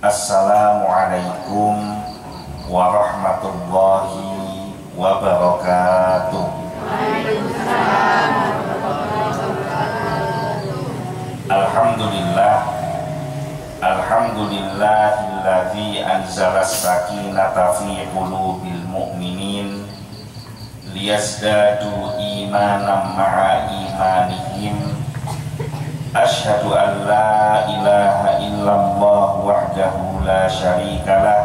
Assalamualaikum warahmatullahi wabarakatuh. Alhamdulillah, alhamdulillahilladzi anzala as-sakinata fi qulubil mu'minin liyazdadu imanan ma'a imanihim. Asyhadu an la ilaha illallah wahdahu la syarikalah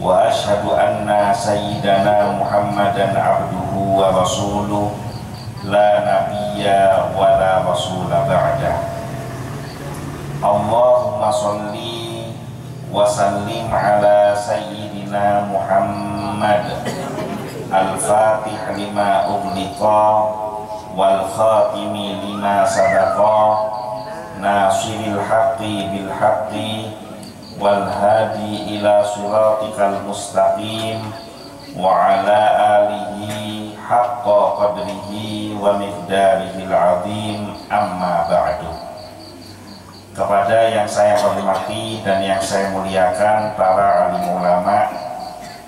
wa asyhadu anna sayyidana Muhammadan abduhu wa rasuluh la nabiyya wa la rasula ba'dah. Allahumma sholli wa sallim ala sayyidina Muhammad al-fatih lima ughliqa wal khatimi lima sabaqa nasiril haqqi bil haqqi wal hadi ila siratikal mustaqim wa ala alihi haqqa qadrihi wa miqdarihil azim, amma ba'du. Kepada yang saya hormati dan yang saya muliakan, para alim ulama,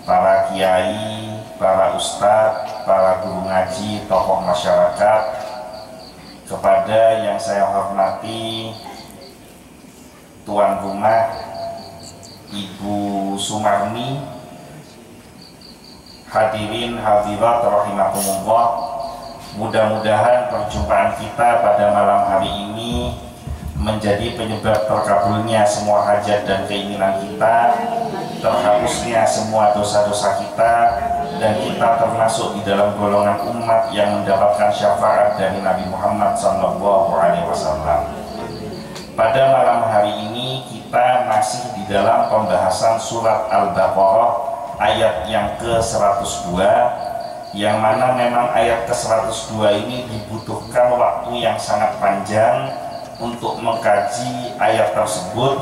para kiai, para ustadz, para guru ngaji, tokoh masyarakat, kepada yang saya hormati tuan rumah Ibu Sumarni, hadirin hadirat rahimakumullah. Mudah-mudahan perjumpaan kita pada malam hari ini menjadi penyebab terkabulnya semua hajat dan keinginan kita, terhapusnya semua dosa-dosa kita, dan kita termasuk di dalam golongan umat yang mendapatkan syafaat dari Nabi Muhammad SAW. Pada malam hari ini kita masih di dalam pembahasan surat Al-Baqarah ayat yang ke-102, yang mana memang ayat ke-102 ini dibutuhkan waktu yang sangat panjang untuk mengkaji ayat tersebut,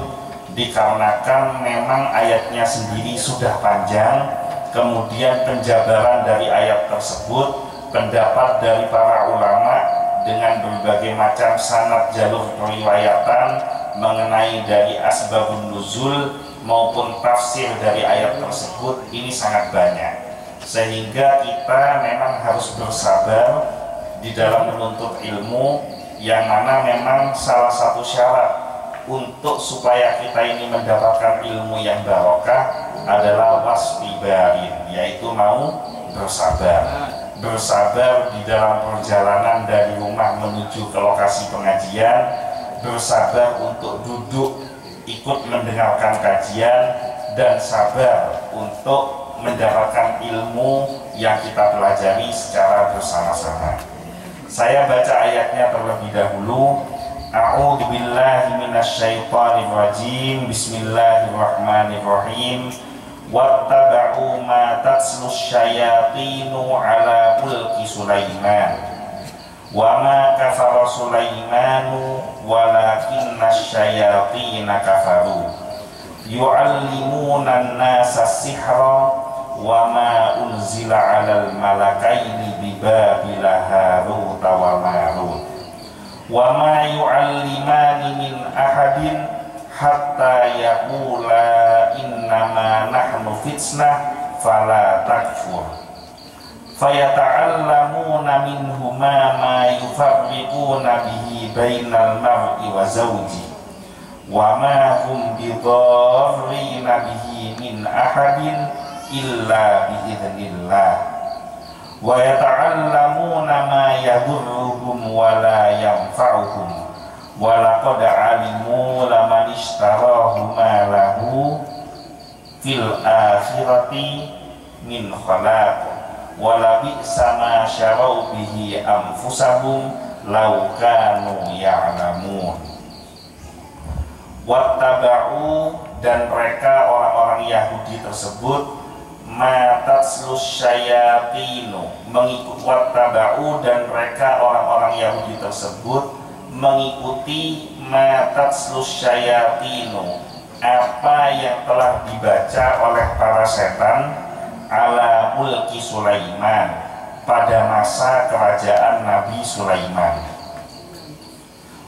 dikarenakan memang ayatnya sendiri sudah panjang. Kemudian penjabaran dari ayat tersebut, pendapat dari para ulama dengan berbagai macam sanad jalur periwayatan mengenai dari asbabun nuzul maupun tafsir dari ayat tersebut, ini sangat banyak, sehingga kita memang harus bersabar di dalam menuntut ilmu, yang mana memang salah satu syarat untuk supaya kita ini mendapatkan ilmu yang barokah adalah wasbibarin, yaitu mau bersabar. Bersabar di dalam perjalanan dari rumah menuju ke lokasi pengajian, bersabar untuk duduk ikut mendengarkan kajian, dan sabar untuk mendapatkan ilmu yang kita pelajari secara bersama-sama. Saya baca ayatnya terlebih dahulu. A'udzu billahi minasyaitonir rajim. Bismillahirrahmanirrahim. Wattaba'u ma tatlu syayatinu ala mulki Sulaiman wa ma kafara Sulaimanu walakinna syayatina kafaru yu'allimuna an-nasa sihra wa ma unzila 'alal malakaini bi Babila Harut wa Marut wa ma yu'allimani min ahadin hatta yaqula innama nahnu fitnah fala takfur fayata'allamuna minhuma ma yufarriquna bihi bainal mar'i wa zawji wa ma hum bidarrina bihi min ahadin illa biidznillah wa yata'allamuna ma yadurruhum wa la yanfa'uhum wa laqad alimu laman ishtarahu ma lahu fil akhirati min khalaq wa la bi'sa ma syarau bihi anfusahum law kanu ya'lamun. Wattaba'u, dan mereka orang-orang Yahudi tersebut, ma tatslus syayatinu, mengikut wattaba'u, dan mereka orang-orang Yahudi tersebut mengikuti ma tatslus syayatinu, apa yang telah dibaca oleh para setan ala mulki Sulaiman, pada masa kerajaan Nabi Sulaiman.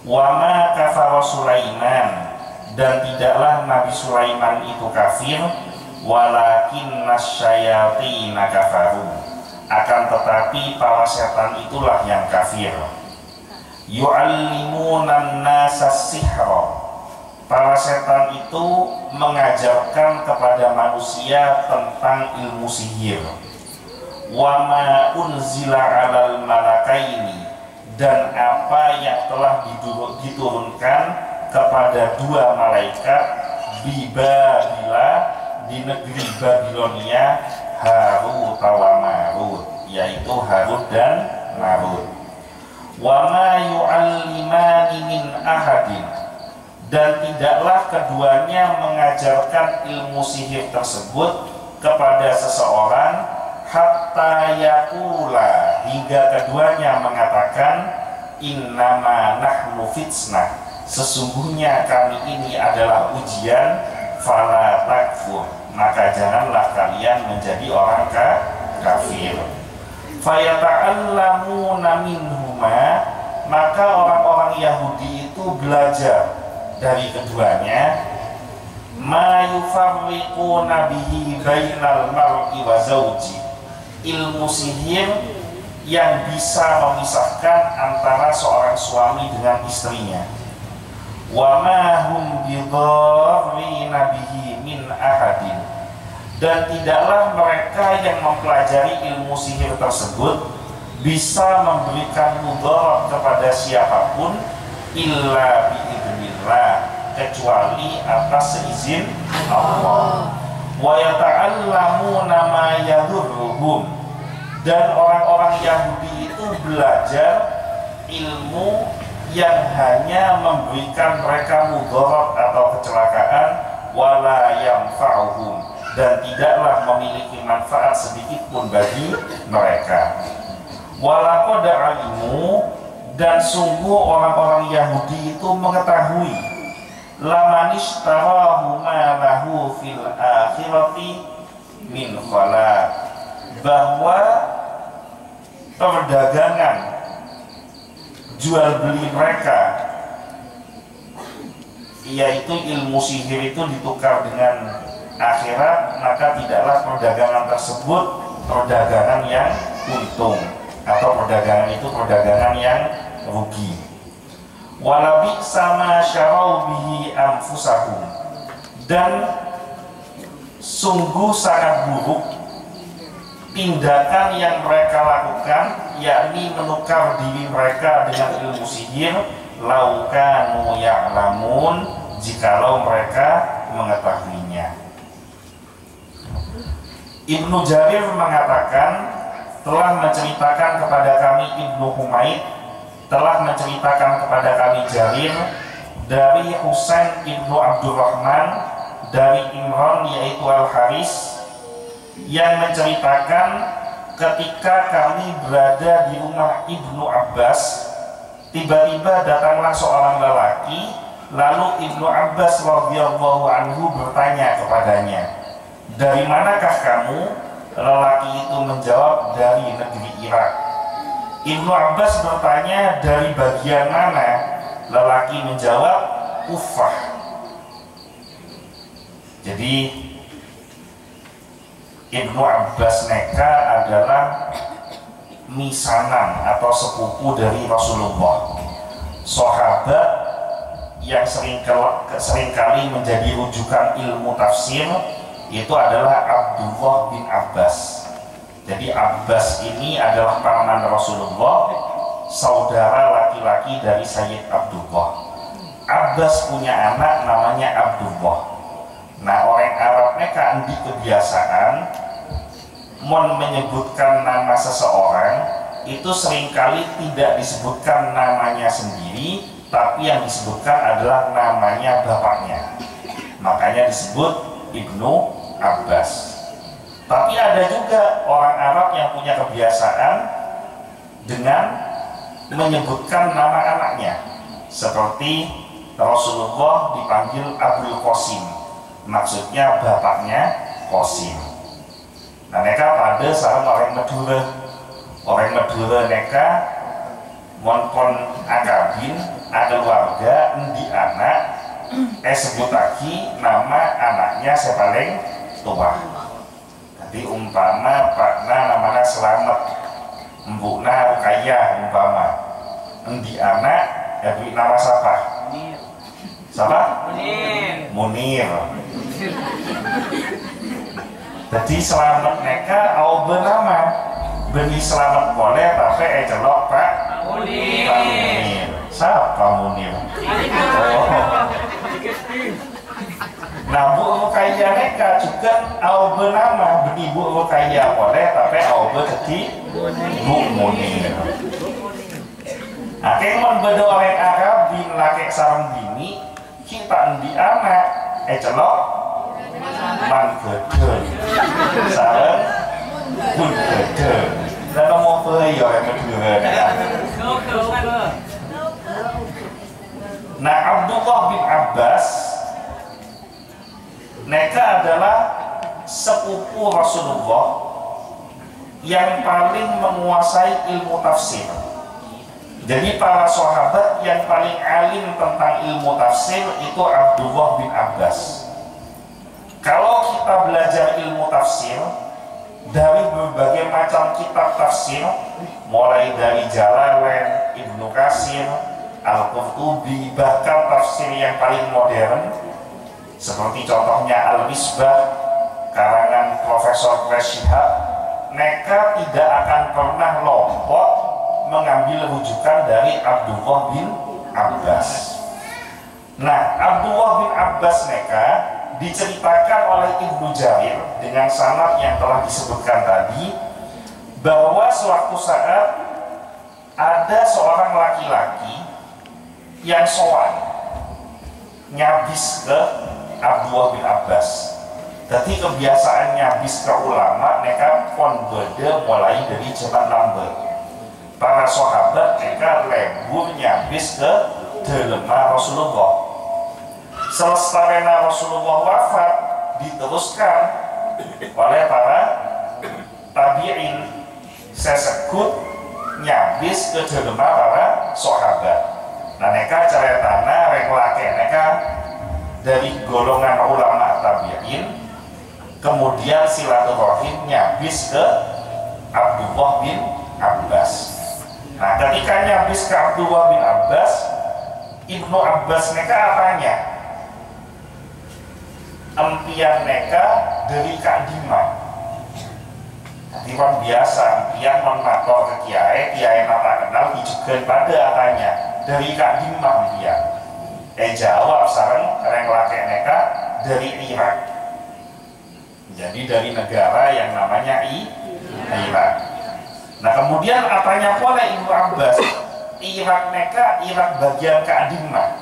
Wa ma kafara Sulaiman, dan tidaklah Nabi Sulaiman itu kafir, walakinnas syayatina kafaru, akan tetapi para setan itulah yang kafir. Yu'allimunan nasa sihra, para setan itu mengajarkan kepada manusia tentang ilmu sihir. Wa ma unzila 'alal malakaini, dan apa yang telah diturunkan kepada dua malaikat di Babila, di negeri Babilonia, Harut wa Marut, yaitu Harut dan Marut. Wa ma yu'allimani min ahadin, dan tidaklah keduanya mengajarkan ilmu sihir tersebut kepada seseorang, hatta yaqula, hingga keduanya mengatakan, innama nahnu fitnah, sesungguhnya kami ini adalah ujian, fala takfur, maka janganlah kalian menjadi orang kafir. Fayata'allamuna minhuma, maka orang-orang Yahudi itu belajar dari keduanya, ma yufarriquna bihi bainal mar'i wa zawji, ilmu sihir yang bisa memisahkan antara seorang suami dengan istrinya. Wa ma hum bidarrina bihi min ahadin, dan tidaklah mereka yang mempelajari ilmu sihir tersebut bisa memberikan mudarat kepada siapapun, illa biidznillah, kecuali atas seizin Allah. Wa yata'allamuna ma yadurruhum, dan orang-orang Yahudi itu belajar ilmu yang hanya memberikan mereka mudarat atau kecelakaan, wala yanfa'uhum, dan tidaklah memiliki manfaat sedikit pun bagi mereka. Walaqad alimu, dan sungguh orang-orang Yahudi itu mengetahui, lamanishtarahu ma lahu fil akhirati min khalaq, bahwa perdagangan jual beli mereka, yaitu ilmu sihir itu ditukar dengan akhirat, maka tidaklah perdagangan tersebut perdagangan yang untung, atau perdagangan itu perdagangan yang rugi. Walabi sama syarau bihi anfusahum, dan sungguh sangat buruk tindakan yang mereka lakukan, yakni menukar diri mereka dengan ilmu sihir, laukanu ya'lamun, jikalau mereka mengetahuinya. Ibnu Jarir mengatakan, telah menceritakan kepada kami Ibnu Humaid, telah menceritakan kepada kami Jarir dari Husain Ibnu Abdurrahman dari Imran yaitu Al-Haris, yang menceritakan ketika kami berada di rumah Ibnu Abbas, tiba-tiba datanglah seorang lelaki, lalu Ibnu Abbas radhiyallahu anhu bertanya kepadanya, dari manakah kamu? Lelaki itu menjawab, dari negeri Irak. Ibnu Abbas bertanya, dari bagian mana? Lelaki menjawab, Kufah. Jadi Ibnu Abbas neka adalah misanan atau sepupu dari Rasulullah, sahabat yang seringkali menjadi rujukan ilmu tafsir. Itu adalah Abdullah bin Abbas. Jadi Abbas ini adalah paman Rasulullah, saudara laki-laki dari Sayyid Abdullah. Abbas punya anak namanya Abdullah. Nah, orang Arab mereka di kebiasaan menyebutkan nama seseorang itu seringkali tidak disebutkan namanya sendiri, tapi yang disebutkan adalah namanya bapaknya. Makanya disebut Ibnu Abbas. Tapi ada juga orang Arab yang punya kebiasaan dengan menyebutkan nama anaknya, seperti Rasulullah dipanggil Abdul Qasim, maksudnya bapaknya Qasim. Nah, mereka pada sarang orang Madura mereka monpon akabin, ada keluarga, di anak sebut lagi nama anaknya saya paling tua. Jadi umpama pakna namanya Selamat, mbukna Rukayah umpama, di anak ya beri nama siapa? Siapa? Munir. Jadi Selamat neka au bernama beri Selamat boleh tapi celok Pak Munir. Siapa Munir? Nah Bu Rukayah neka juga au bernama beri Bu Rukayah boleh tapi au berarti Bu Munir. Akeh mon bedo orang Arab bin laki sarang bini kita di anak celok man gede sarang pun gede dan mau pergi yang kedua. Nah Abdullah bin Abbas mereka adalah sepupu Rasulullah yang paling menguasai ilmu tafsir. Jadi para sahabat yang paling alim tentang ilmu tafsir itu Abdullah bin Abbas. Kalau kita belajar ilmu tafsir dari berbagai macam kitab tafsir, mulai dari Jalalain, Ibnu Katsir, Al-Qurtubi, bahkan tafsir yang paling modern seperti contohnya Al-Misbah karangan Profesor Shihab, mereka tidak akan pernah lompat mengambil rujukan dari Abdullah bin Abbas. Nah, Abdullah bin Abbas mereka diceritakan oleh Ibnu Jarir dengan sanad yang telah disebutkan tadi bahwa suatu saat ada seorang laki-laki yang sowan nyabis ke Abdullah bin Abbas. Jadi kebiasaan nyabis ke ulama mereka pon beda mulai dari zaman lambat. Para sahabat mereka lebur nyabis ke delema Rasulullah. Selesai Rasulullah wafat diteruskan oleh para tabi'in sesekut nyabis ke delema para sahabat. Nah mereka ceritanya reklake mereka dari golongan ulama tabi'in kemudian silaturahim nyabis ke Abdullah bin Abbas. Nah ketika nyabis ke Abdullah bin Abbas, Ibnu Abbas mereka apanya? Empian mereka dari Kak Dima. Jadi orang biasa empian mengatur ke kiai mata kenal juga pada apanya dari Kak Dima empian. Jawab sareng kereng laki mereka dari Irak. Jadi dari negara yang namanya Irak. Nah kemudian apanya oleh Ibnu Abbas? Irak mereka Irak bagian Kadimah.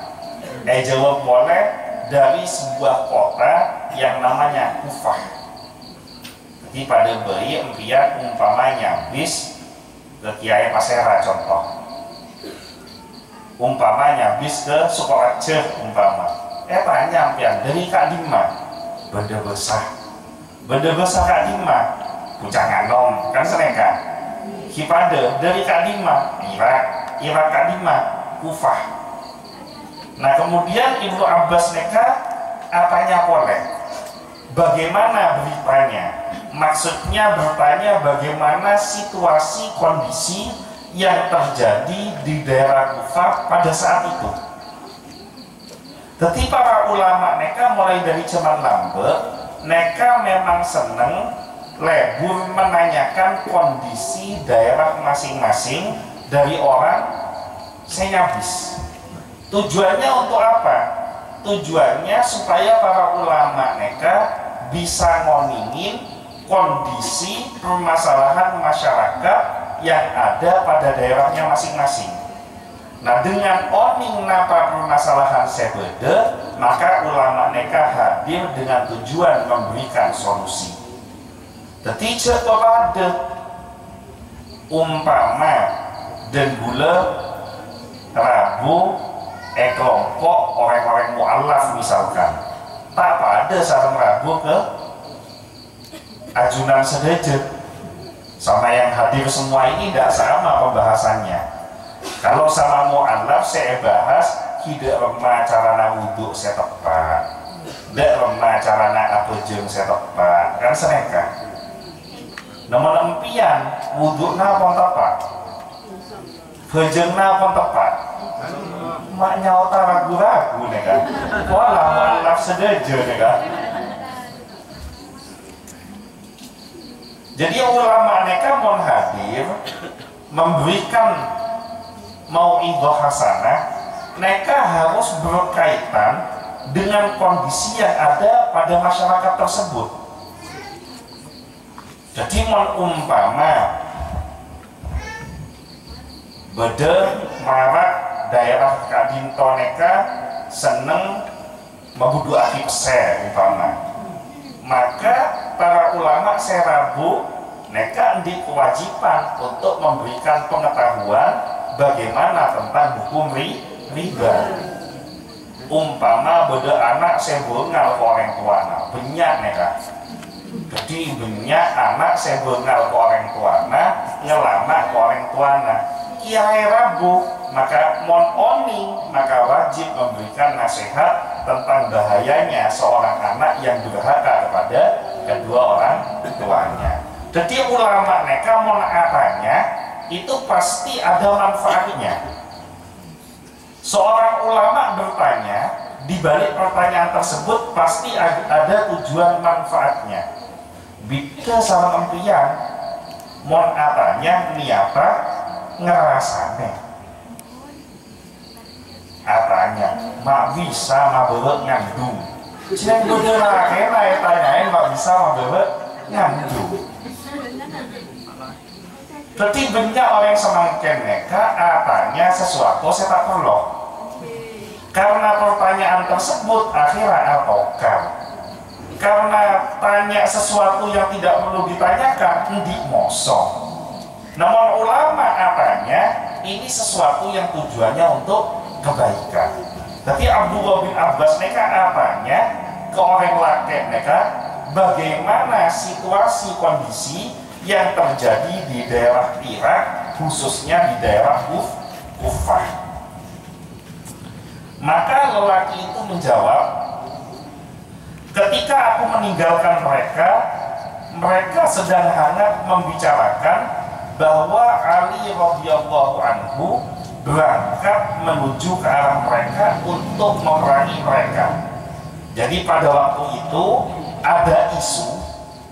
Jawab boleh dari sebuah kota yang namanya Kufah. Jadi pada bayi empian umpamanya bis ke Kiai Pasera contoh. Umpamanya bis ke Sukoharjo umpama. Tanya empian dari Kadimah. Benda besar Kadimah. Pucangan nom kan seneka. Kipade dari Kadimah, Irak Kadimah, Kufah. Nah kemudian Ibnu Abbas mereka apanya boleh? Bagaimana beritanya? Maksudnya bertanya bagaimana situasi kondisi yang terjadi di daerah Kufah pada saat itu. Jadi para ulama mereka mulai dari zaman lambat, mereka memang seneng lebur menanyakan kondisi daerah masing-masing dari orang senyabis. Tujuannya untuk apa? Tujuannya supaya para ulama mereka bisa ngoningin kondisi permasalahan masyarakat yang ada pada daerahnya masing-masing. Nah dengan oning napa permasalahan sebeda, maka ulama mereka hadir dengan tujuan memberikan solusi. Jadi contoh ada umpama dan gula Rabu kelompok orang-orang mu'alaf misalkan tak ada sarang Rabu ke ajunan sedajet sama yang hadir semua ini tidak sama pembahasannya. Kalau sama mu'alaf saya bahas tidak lemah carana wudhu saya tepat, tidak lemah carana apa jeng saya tepat, kan seneka. Namun empian wudhu pun tepat, bejengna pun tepat. Maknya otak ragu-ragu nih kan, walau malah sedaja nih kan. Jadi ulama mereka mau hadir memberikan mau'idhah hasanah, mereka harus berkaitan dengan kondisi yang ada pada masyarakat tersebut. Jadi umpama beda marak daerah kadinto mereka seneng membudu akhi pese umpama, maka para ulama serabu mereka di kewajiban untuk memberikan pengetahuan bagaimana tentang hukum riba. Umpama beda anak sebengal ke orang tuana banyak mereka, jadi banyak anak sebengal ke orang tuana ngelama ke orang tuana kiai rabu, maka mon oning, maka wajib memberikan nasihat tentang bahayanya seorang anak yang durhaka kepada kedua orang tuanya. Jadi ulama mereka mon apanya itu pasti ada manfaatnya. Seorang ulama bertanya, di balik pertanyaan tersebut pasti ada tujuan manfaatnya. Bika sama empian mon apanya niapa ngerasane apanya mak bisa mabelek ngandung cina gue kena ya tanyain mak bisa mabelek ngandung. Berarti banyak orang semangken mereka apanya sesuatu saya tak perlu karena pertanyaan tersebut akhirnya atokar karena tanya sesuatu yang tidak perlu ditanyakan di mosong. Namun ulama apanya ini sesuatu yang tujuannya untuk kebaikan. Tapi Abdullah bin Abbas mereka apanya ke orang laki mereka bagaimana situasi kondisi yang terjadi di daerah Irak khususnya di daerah Kufah. Maka lelaki itu menjawab, ketika aku meninggalkan mereka, mereka sedang hangat membicarakan bahwa Ali radhiyallahu anhu berangkat menuju ke arah mereka untuk memerangi mereka. Jadi pada waktu itu ada isu,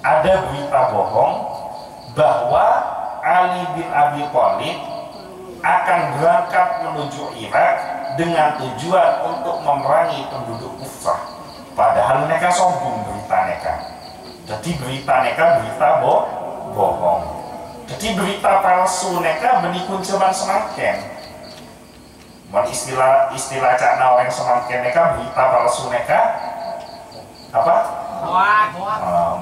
ada berita bohong bahwa Ali bin Abi Thalib akan berangkat menuju Irak dengan tujuan untuk memerangi penduduk Kufah. Padahal mereka sombong berita mereka. Jadi berita mereka berita bohong. Jadi berita palsu mereka menikun cuman semangken. Istilah cakna orang semangken mereka berita palsu mereka apa? Hoax.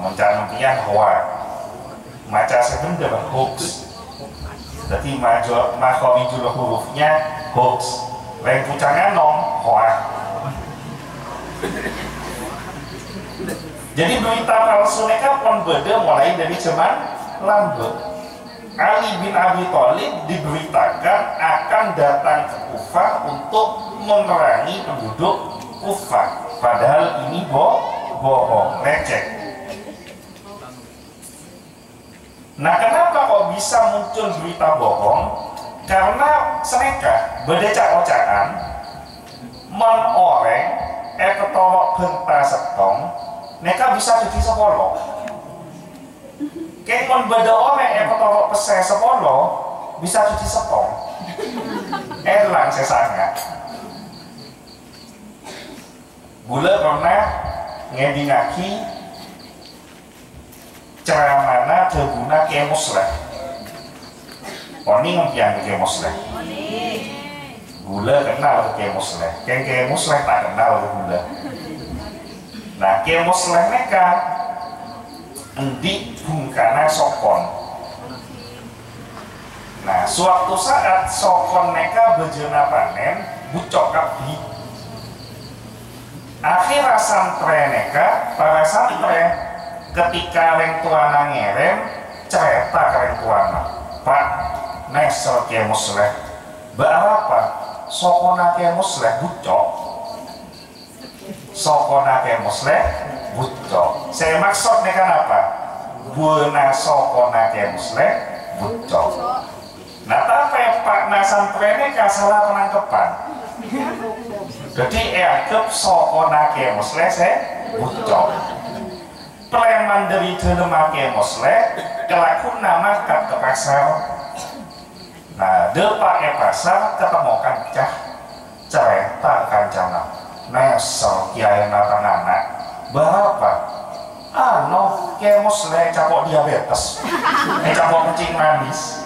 Mencari hoax. Maca sebenarnya hoax. Jadi makhamijul hurufnya hoax. Lain pucangan nom hoax. Jadi berita palsu mereka pun beda mulai dari cuman lambe. Ali bin Abi Thalib diberitakan akan datang ke Kufah untuk memerangi penduduk Kufah. Padahal ini bohong, lecek. Nah, kenapa kok bisa muncul berita bohong? Karena seneka berdecak-ocakan men oreng ketolok genta setong, mereka bisa jadi sepolo. Kayak mon beda orang yang ketolok pese sepolo bisa cuci setong. Elang sesanga. Gula pernah ngedingaki ceramana teguna kemus lah. Oni ngempian kemus lah. Gula kenal kemus lah. Kemus lah tak kenal gula. Nah kemus lah mereka endi bungkana sokon. Nah, suatu saat sokon mereka bejana panen bucok kabdi. Akhirnya santri mereka, para santri ketika orang tuana ngerem cerita ke orang tuana, Pak, nesel kemus leh. Apa? sokona ke musleh bucok. Sokona ke musleh bucok. Saya maksud nih kan apa? Buena sokona ke musleh bucok. Nah tapi Pak Nasantren salah penangkepan. Jadi anggap sokona ke musleh saya bucok. Preman dari dalam ke musleh kelaku nama ke pasar. Nah, depan pasar ketemu kancah cerita kancana nesel kiai natang anak berapa? Ano kiai musleh capok diabetes capok kencing manis.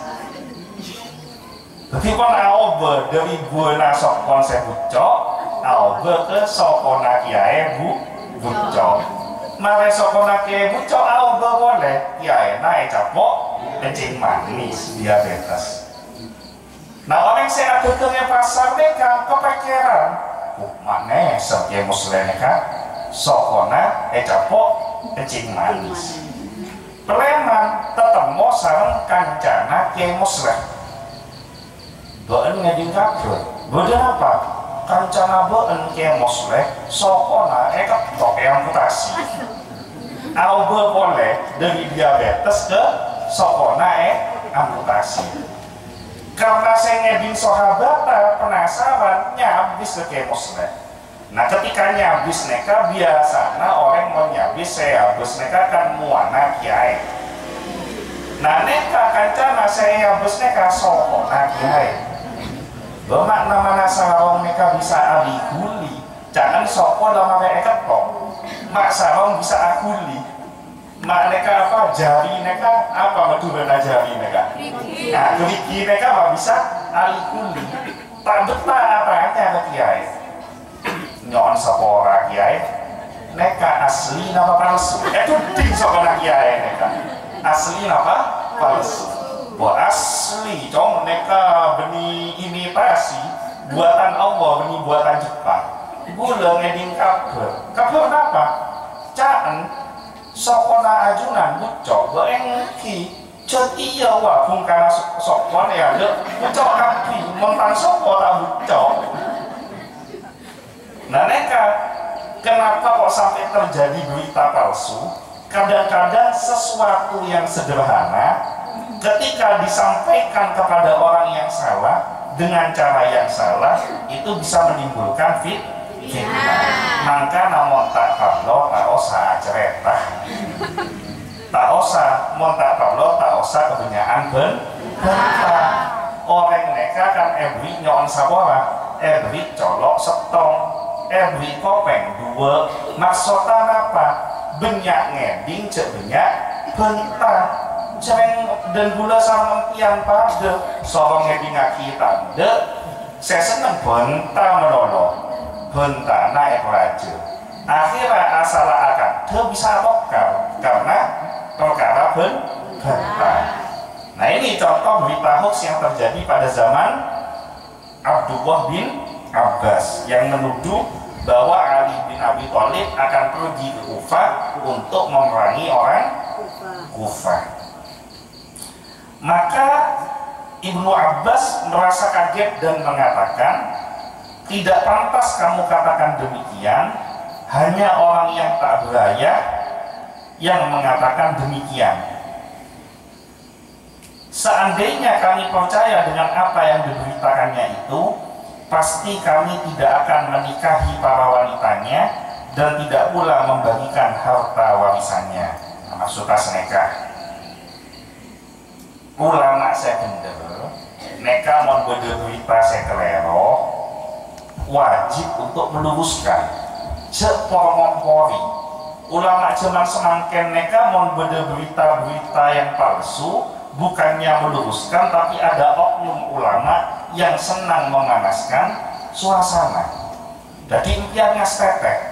Jadi kan aobe dari buana sok konsep bucok aobe ke sokona kiai bucok. Mare sokona kiai bucok aobe boleh kiai naik capok kencing manis diabetes. Nah orang saya ada ke pasar mereka kepikiran maknanya sebagai muslim mereka sokona capok kencing manis. Preman tetemu sarang kancana ke muslim beun ngeding kabel beda apa? Kancana beun ke muslim sokona ketok amputasi albe boleh dari diabetes ke sokona amputasi. Karena saya ngeding sahabat penasaran nyabis ke muslim. Nah ketika nyabis mereka biasanya orang mau nyabis saya habis mereka kan muana kiai. Nah mereka kancana saya habis mereka sokona kiai. Bermakna mana sarong mereka bisa alih guli. Jangan soko lama mereka ketok. Mak sarong bisa akuli. Mak mereka apa jari mereka apa medulana jari mereka. Nah keriki mereka apa bisa alih guli. Tak betah apa ada kiai. Nyon sapora kiai. Mereka asli nama palsu. Itu ding sokona kiai mereka. Asli nama palsu. Buat asli cong mereka benih imitasi buatan Allah benih buatan Jepang. Gula ngeding kabel. Kabel apa? Caan sokona ajunan bucok beengki cet iya wah bungkana sokon ya bucok kapi mentang soko tak bucok. Nah mereka kenapa kok sampai terjadi berita palsu? Kadang-kadang sesuatu yang sederhana ketika disampaikan kepada orang yang salah dengan cara yang salah itu bisa menimbulkan fitnah. Maka namun tak perlu tak usah cerita, tak usah montak perlu tak usah kebanyakan bentang. Orang mereka kan every nyon sabora, every colok setong, every kopeng dua. Maksudnya apa? Banyak ngeding cek banyak bentang. Cereng dan gula sama empian pada sorong ngeding kita de. Saya seneng bentang menolong. Bentang naik raja akhirnya asal akan dia bisa lokal karena perkara bentang. Nah ini contoh berita hoax yang terjadi pada zaman Abdullah bin Abbas yang menuduh bahwa Ali bin Abi Thalib akan pergi ke Kufah untuk memerangi orang Kufah. Maka Ibnu Abbas merasa kaget dan mengatakan, tidak pantas kamu katakan demikian, hanya orang yang tak beraya yang mengatakan demikian. Seandainya kami percaya dengan apa yang diberitakannya itu, pasti kami tidak akan menikahi para wanitanya dan tidak pula membagikan harta warisannya. Nah, maksudnya seneka. Ulama saya gendel, neka mau berita saya kelero, wajib untuk meluruskan seporong-pori. Ulama zaman semangken neka mau berita-berita yang palsu bukannya meluruskan, tapi ada oknum ulama yang senang memanaskan suasana. Jadi impiannya setetek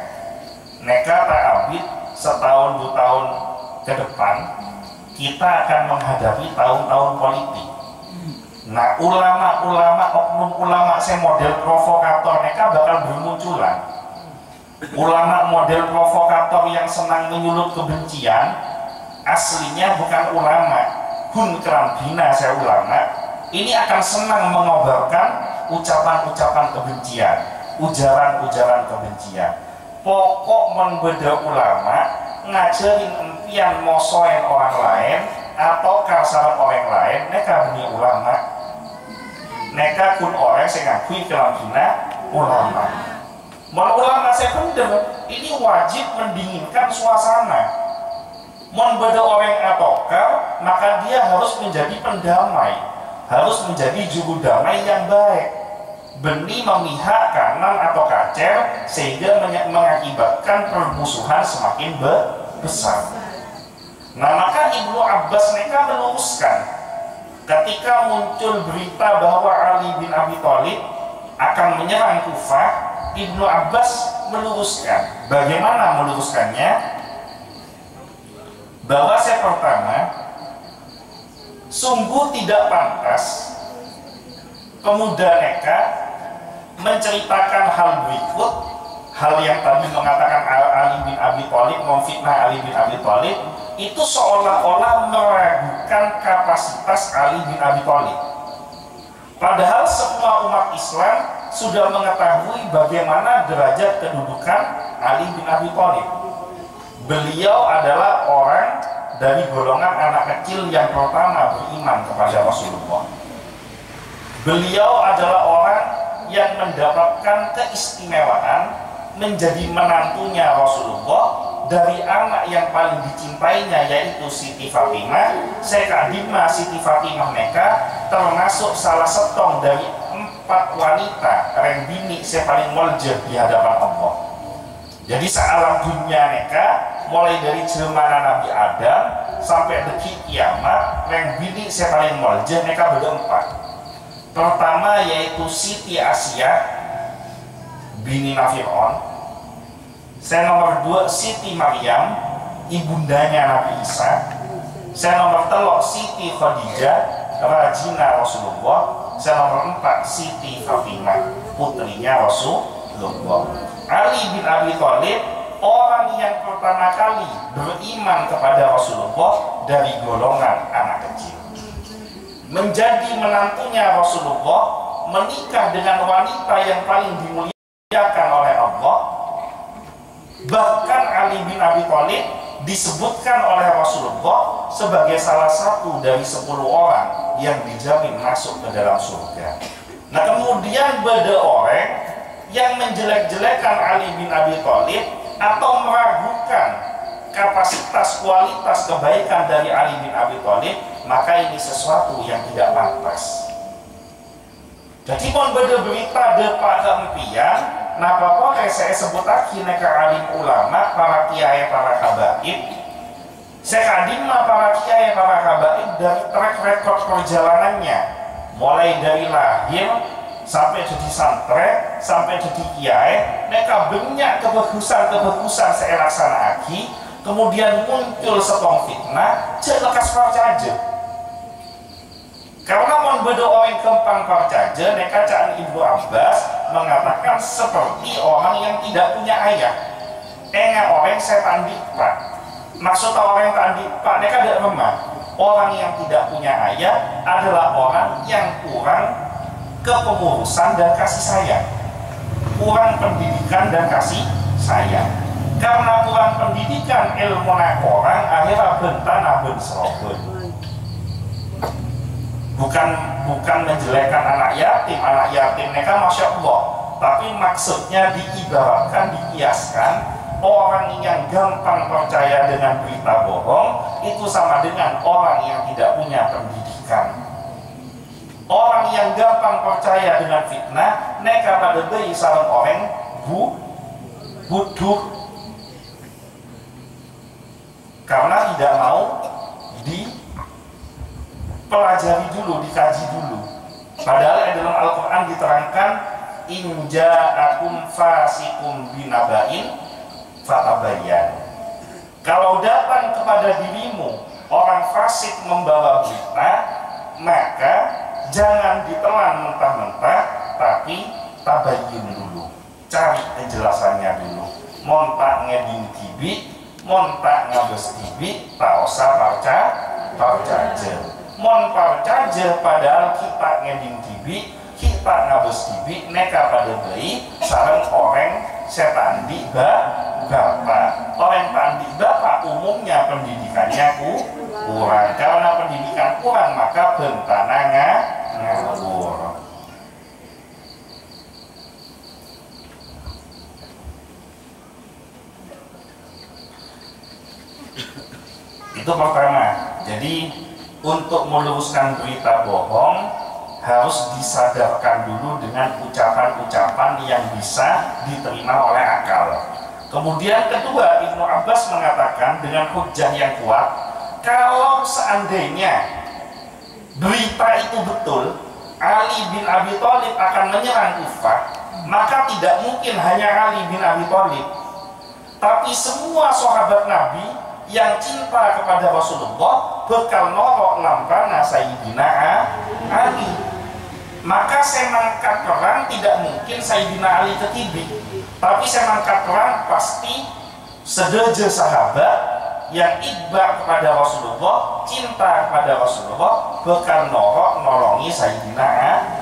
neka tak abid setahun 2 tahun ke depan kita akan menghadapi tahun-tahun politik. Nah ulama-ulama, oknum ulama saya model provokator mereka bakal bermunculan. Ulama model provokator yang senang menyulut kebencian aslinya bukan ulama, hun kerambina saya ulama. Ini akan senang mengobarkan ucapan-ucapan kebencian, ujaran-ujaran kebencian. Pokok membeda ulama ngajarin empian mosoen orang lain atau kasaran orang lain, neka beni ulama, neka kun orang saya ngakui kelambina ulama. Ulama saya bener, ini wajib mendinginkan suasana. Membeda orang ataukah, maka dia harus menjadi pendamai, harus menjadi juru damai yang baik. Beni memihak kanan atau kacer sehingga mengakibatkan permusuhan semakin besar. Nah, maka Ibnu Abbas mereka meluruskan ketika muncul berita bahwa Ali bin Abi Thalib akan menyerang Kufah. Ibnu Abbas meluruskan. Bagaimana meluruskannya? Bahwa yang pertama, sungguh tidak pantas pemuda mereka menceritakan hal berikut, hal yang tadi mengatakan Ali bin Abi Thalib, memfitnah Ali bin Abi Thalib, itu seolah-olah meragukan kapasitas Ali bin Abi Thalib. Padahal semua umat Islam sudah mengetahui bagaimana derajat kedudukan Ali bin Abi Thalib. Beliau adalah orang dari golongan anak kecil yang pertama beriman kepada Rasulullah. Beliau adalah orang yang mendapatkan keistimewaan menjadi menantunya Rasulullah dari anak yang paling dicintainya, yaitu Siti Fatimah. Sayyidina Siti Fatimah mereka termasuk salah setong dari 4 wanita yang bini saya paling muljah di hadapan Allah. Jadi sealam dunia mereka mulai dari zaman Nabi Adam sampai detik kiamat, yang bini saya paling muljah mereka berempat. Pertama yaitu Siti Asia bini Fir'aun. Saya nomor 2 Siti Maryam ibundanya Nabi Isa. Saya nomor 3 Siti Khadijah rajina Rasulullah. Saya nomor 4 Siti Fatimah putrinya Rasulullah. Ali bin Abi Thalib orang yang pertama kali beriman kepada Rasulullah dari golongan anak kecil, menjadi menantunya Rasulullah, menikah dengan wanita yang paling dimuliakan oleh Allah. Bahkan Ali bin Abi Thalib disebutkan oleh Rasulullah sebagai salah satu dari 10 orang yang dijamin masuk ke dalam surga. Nah, kemudian beda orang yang menjelek-jelekan Ali bin Abi Thalib atau meragukan kapasitas kualitas kebaikan dari Ali bin Abi Thalib, maka ini sesuatu yang tidak pantas. Jadi mau beda berita pada empian, napa boleh saya sebut lagi neka alim ulama, para kiai, para habaib. Saya kadima para kiai, para habaib dari track record perjalanannya, mulai dari lahir sampai jadi santri, sampai jadi kiai, neka banyak kebagusan saya laksanakan. Kemudian muncul setong fitnah, jangan lekas percaya. Karena mau beda orang gampang percaya, mereka cak Ibnu Abbas mengatakan seperti orang yang tidak punya ayah. Orang setan pak. Maksud orang yang tadi pak, mereka tidak remah. Orang yang tidak punya ayah adalah orang yang kurang kepengurusan dan kasih sayang, kurang pendidikan dan kasih sayang. Karena kurang pendidikan ilmu orang, akhirnya bentana benseroben. Bukan menjelekkan anak yatim mereka masya Allah, tapi maksudnya diibaratkan, dikiaskan orang yang gampang percaya dengan berita bohong itu sama dengan orang yang tidak punya pendidikan. Orang yang gampang percaya dengan fitnah mereka pada bayi sarang orang bodoh karena tidak mau dipelajari dulu, dikaji dulu. Padahal dalam Al-Quran diterangkan inja akum fasikum binabain fatabayan. Kalau datang kepada dirimu orang fasik membawa berita, maka jangan ditelan mentah-mentah, tapi tabayun dulu, cari kejelasannya dulu. Montak ngeding tibi, montak ngabes tibi, tak usah percaya. Mon percaya padahal kita ngeding tibi, kita ngabes dibi neka pada bayi sarang orang setan di bapak orang tandi bapak umumnya pendidikannya kurang. Karena pendidikan kurang maka bentana ngawur. Itu pertama. Jadi untuk meluruskan berita bohong harus disadarkan dulu dengan ucapan-ucapan yang bisa diterima oleh akal. Kemudian kedua, Ibnu Abbas mengatakan dengan hujjah yang kuat, kalau seandainya berita itu betul, Ali bin Abi Thalib akan menyerang Kufah, maka tidak mungkin hanya Ali bin Abi Thalib, tapi semua sahabat Nabi yang cinta kepada Rasulullah bekal norok lampana Sayyidina Ali. Maka semangkat perang tidak mungkin Sayyidina Ali ketibik, tapi semangkat perang pasti sedeje sahabat yang ikhbar kepada Rasulullah, cinta kepada Rasulullah bekal norok nolongi Sayyidina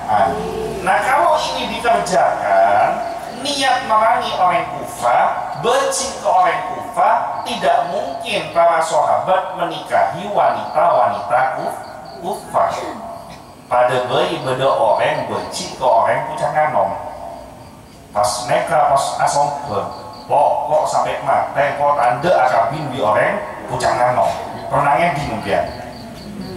Ali. Nah kalau ini dikerjakan, niat merangi orang Kufah, benci ke orang Kufah, tidak mungkin para sahabat menikahi wanita-wanita Kufah. Pada bayi beda orang benci ke orang Pucanganom. Pas mereka pas asombe, kok sampai mati, kok tanda akabin di orang Pucanganom. Pernahnya di mungkin,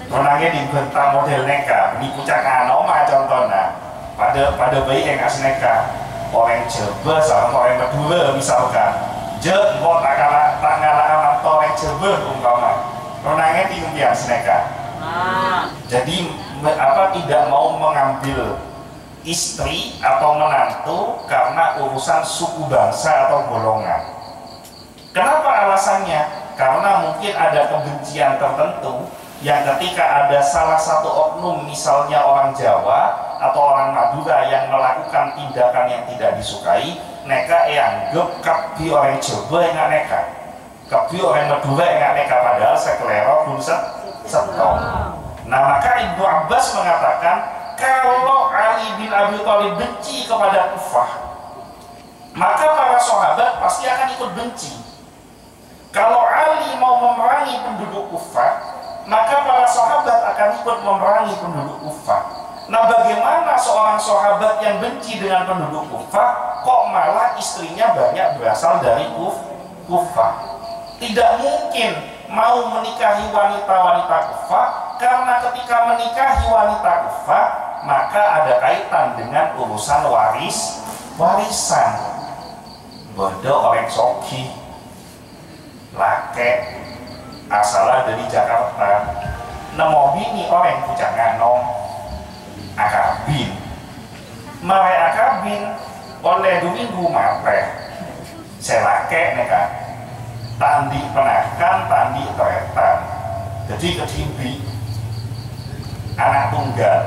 pernahnya di bentar model neka di Pucanganom contohnya. Pada bayi yang ngasih neka orang Jawa sama orang Madura misalkan, kok tak ngalah amat orang Jawa umpama. Pernahnya di mungkin neka. Jadi tidak mau mengambil istri atau menantu karena urusan suku bangsa atau golongan. Kenapa alasannya? Karena mungkin ada kebencian tertentu yang ketika ada salah satu oknum misalnya orang Jawa atau orang Madura yang melakukan tindakan yang tidak disukai, neka anggap kabi orang Jawa yang neka, kabi orang Madura yang neka, padahal sekelero belum setong. Nah maka Ibnu Abbas mengatakan kalau Ali bin Abi Thalib benci kepada Kufah, maka para sahabat pasti akan ikut benci. Kalau Ali mau memerangi penduduk Kufah, maka para sahabat akan ikut memerangi penduduk Kufah. Nah bagaimana seorang sahabat yang benci dengan penduduk Kufah kok malah istrinya banyak berasal dari Kufah? Tidak mungkin mau menikahi wanita-wanita Kufah, karena ketika menikahi wanita Kufah maka ada kaitan dengan urusan warisan. Bodoh orang soki lake asalnya dari Jakarta, nemu bini orang Pucanganom akabin, marai akabin oleh minggu mate selake neka tandi penakan tandi toretan, jadi ketimbi anak tunggal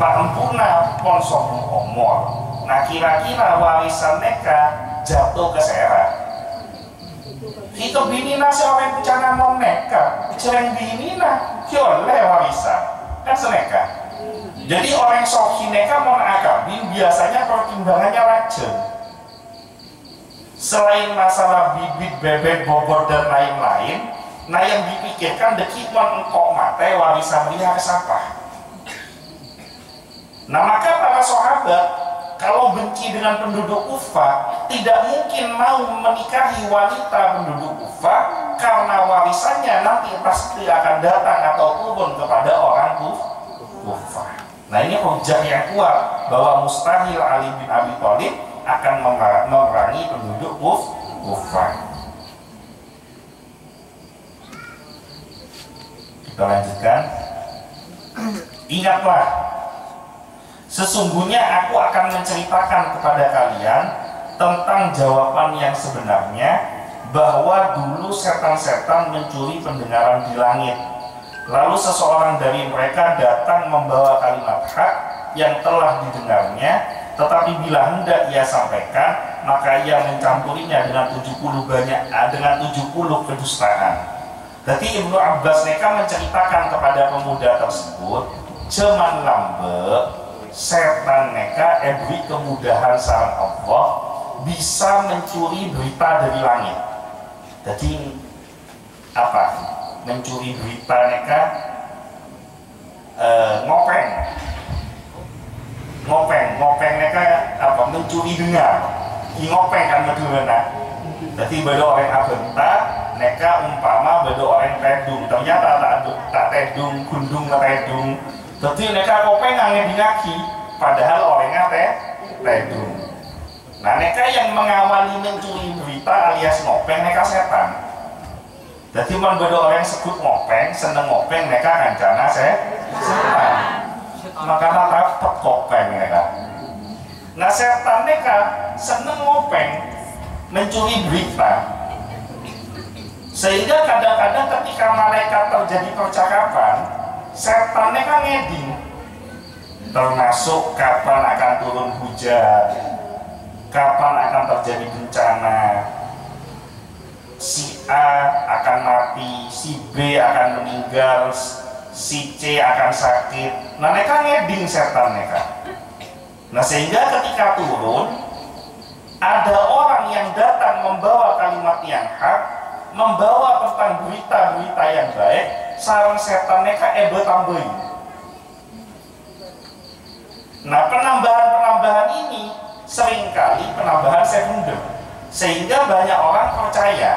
Pak Empuna ponsok omor. Nah kira-kira warisan neka jatuh ke Serang. Itu binina seorang Pucanganom neka, cereng binina oleh warisan kan seneka. Jadi orang soki neka mau akabin biasanya pertimbangannya racun. Selain masalah bibit, bebek, bobor dan lain-lain, nah yang dipikirkan dekikman engkau mate warisan dia siapa. Nah maka para sahabat kalau benci dengan penduduk Kufah tidak mungkin mau menikahi wanita penduduk Kufah karena warisannya nanti pasti akan datang atau turun kepada orang Kufah. Nah ini hujah yang kuat bahwa mustahil Ali bin Abi Thalib akan memerangi penduduk Kufah. Kita lanjutkan. Ingatlah, sesungguhnya aku akan menceritakan kepada kalian tentang jawaban yang sebenarnya, bahwa dulu setan-setan mencuri pendengaran di langit. Lalu seseorang dari mereka datang membawa kalimat hak yang telah didengarnya, tetapi bila hendak ia sampaikan, maka ia mencampurinya dengan 70 kedustaan. Jadi Ibnu Abbas mereka menceritakan kepada pemuda tersebut, cuman lambe setan neka beri kemudahan sarang Allah bisa mencuri berita dari langit. Jadi apa? Mencuri berita neka ngopeng neka apa? Mencuri dengar. Ngopeng kan medulana. Jadi bedo orang abenta neka umpama bedo orang tedung. Ternyata tak tedung, gundung tedung. Jadi neka ngopeng ngedingaki. Padahal orangnya tedung. Nah, neka yang mengawali mencuri berita alias ngopeng neka setan. Jadi bedo orang sebut ngopeng, seneng ngopeng neka kancana setan. Maka dapat ngopeng neka. Nah, setan neka seneng ngopeng mencuri berita. Sehingga kadang-kadang ketika malaikat terjadi percakapan, setan neka ngeding. Termasuk kapan akan turun hujan, kapan akan terjadi bencana, si A akan mati, si B akan meninggal, si C akan sakit. Nah, mereka ngeding setan mereka. Nah, sehingga ketika turun ada orang yang datang membawa kalimat yang hak, membawa tentang berita-berita yang baik, sarang setan mereka tambahin. Nah, penambahan ini seringkali penambahan sekunder, sehingga banyak orang percaya.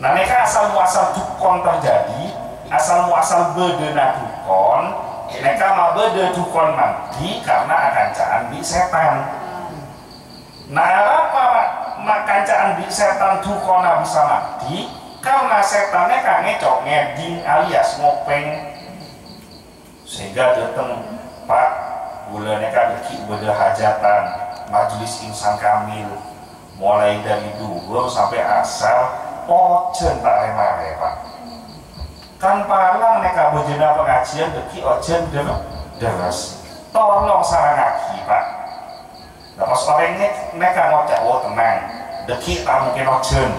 Nah, mereka asal muasal dukon terjadi, asal muasal bedena dukon, mereka mau bede dukon mati karena akan caambi setan. Nah, apa kancaan bi setan dukon bisa mati? Karena setannya kan ngecok ngeding alias ngopeng, sehingga datang Pak bulan neka deki beda hajatan majelis insan kamil mulai dari dulu sampai asal ojen tak remare Pak. Kan palang neka bejena pengajian deki ojen deres. Tolong sarangaki Pak. Nah, pas orang neka ngocak tenang deki tak mungkin ojen.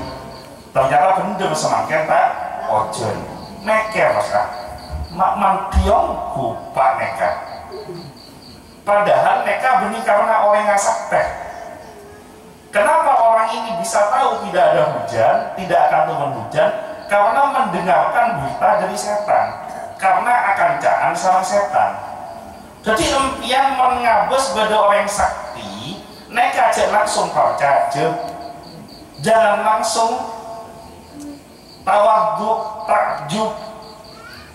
Ternyata bener semakin tak ojen. Neker Mas Kak. Mak mantiong Pak neka. Padahal mereka benih karena orang ngasak teh. Kenapa orang ini bisa tahu tidak ada hujan, tidak akan turun hujan? Karena mendengarkan berita dari setan. Karena akan caan sama setan. Jadi empian mengabes pada orang sakti, mereka aja langsung percaya. Jangan langsung tawaduk, takjub,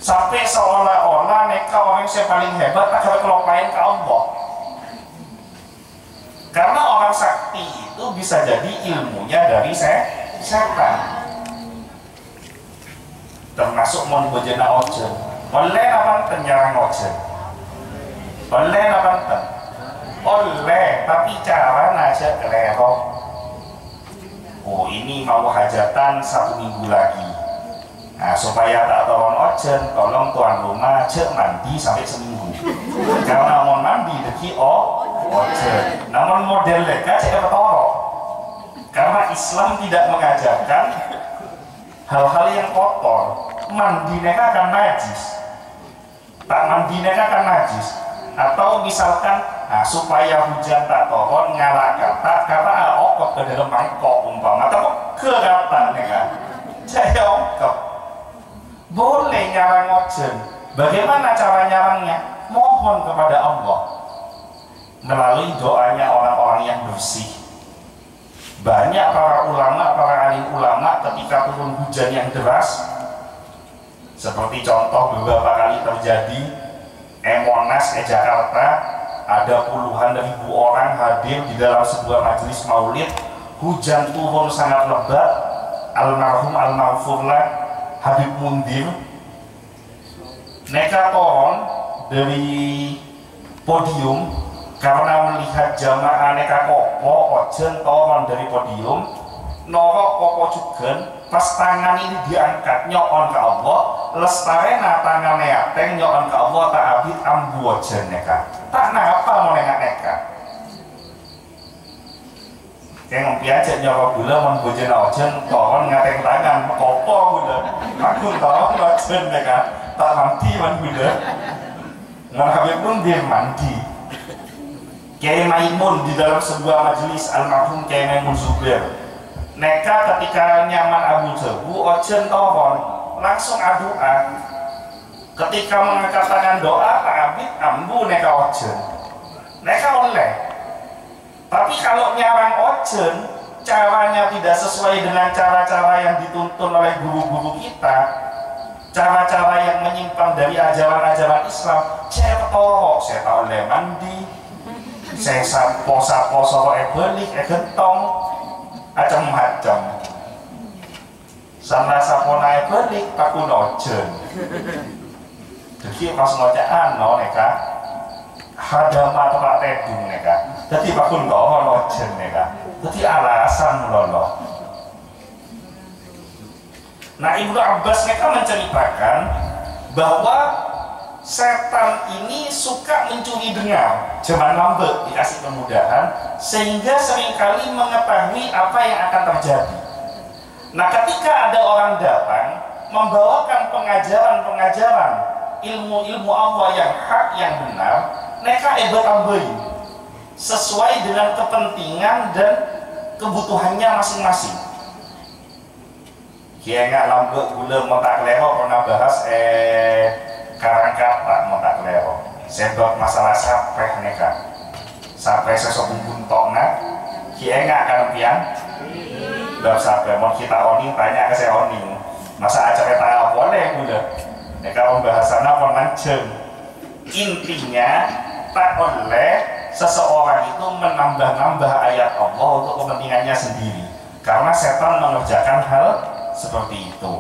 sampai seolah-olah mereka orang yang paling hebat akan kelopain ke Allah. Karena orang sakti itu bisa jadi ilmunya dari setan. Termasuk membojena ojen. Oleh apa penyerang ojen? Oleh apa? Oleh, tapi cara aja kelero. Oh, ini mau hajatan 1 minggu lagi. Nah, supaya tak turun ojen, tolong tuan rumah cek mandi sampai seminggu. Karena mau mandi deki ojen. Namun model mereka cek bertorok. Karena Islam tidak mengajarkan hal-hal yang kotor. Mandi mereka akan najis. Tak mandi mereka akan najis. Atau misalkan, nah, supaya hujan tak turun, ngalah kata okok ke dalam mangkok umpama. Atau ke kata mereka. Saya okok. Boleh nyarang ojen. Bagaimana cara nyarangnya? Mohon kepada Allah melalui doanya orang-orang yang bersih. Banyak para ulama, para alim ulama ketika turun hujan yang deras, seperti contoh beberapa kali terjadi Monas Jakarta, ada puluhan ribu orang hadir di dalam sebuah majelis maulid. Hujan turun sangat lebat. Almarhum almarfurlah Habib Mundir neka turun dari podium karena melihat jamaah neka kopo ojen turun dari podium norok kopo juga pas tangan ini diangkat nyokon ke Allah lestarena tangannya ateng nyokon ke Allah tak abid ambu ojen neka tak napa mau neka kayak ngompi aja nyokok gula membojena ojen turun ngateng tangan kopo gula aku turun ojen neka tak mandi man gula nggak Habib pun dia mandi Kiai Maimun di dalam sebuah majelis almarhum Kiai Maimun Zubair, neka ketika nyaman Abu Jebu ojen tohon langsung aduan. Ketika mengangkat tangan doa Pak Abid ambu neka ojen, neka oleh. Tapi kalau nyarang ojen caranya tidak sesuai dengan cara-cara yang dituntun oleh guru-guru kita, cara-cara yang menyimpang dari ajaran-ajaran Islam, saya ketohok, saya tahu oleh mandi, saya sapo-sapo soro ebelik, gentong, macam-macam. Sama sapona ebelik, pakun ojen. Jadi pas ngocaan, no neka, hadama tempat tedung neka. Jadi pakun tohon ojen neka. Jadi alasan lolo. Nah, Ibnu Abbas mereka menceritakan bahwa setan ini suka mencuri dengar, zaman lambe dikasih kemudahan, sehingga seringkali mengetahui apa yang akan terjadi. Nah, ketika ada orang datang membawakan pengajaran-pengajaran ilmu-ilmu Allah yang hak, yang benar, mereka tambahin sesuai dengan kepentingan dan kebutuhannya masing-masing. Kia nggak lambek gula montak lero pernah bahas karang kata montak lero. Sebab masalah sampai neka, sampai sesuatu buntok nak. Kia nggak akan pian. Bab sampai mau kita oni tanya ke saya oni. Masa acara tak boleh gula. Neka pembahasan apa mancem. Intinya tak oleh seseorang itu menambah-nambah ayat Allah untuk kepentingannya sendiri, karena setan mengerjakan hal seperti itu.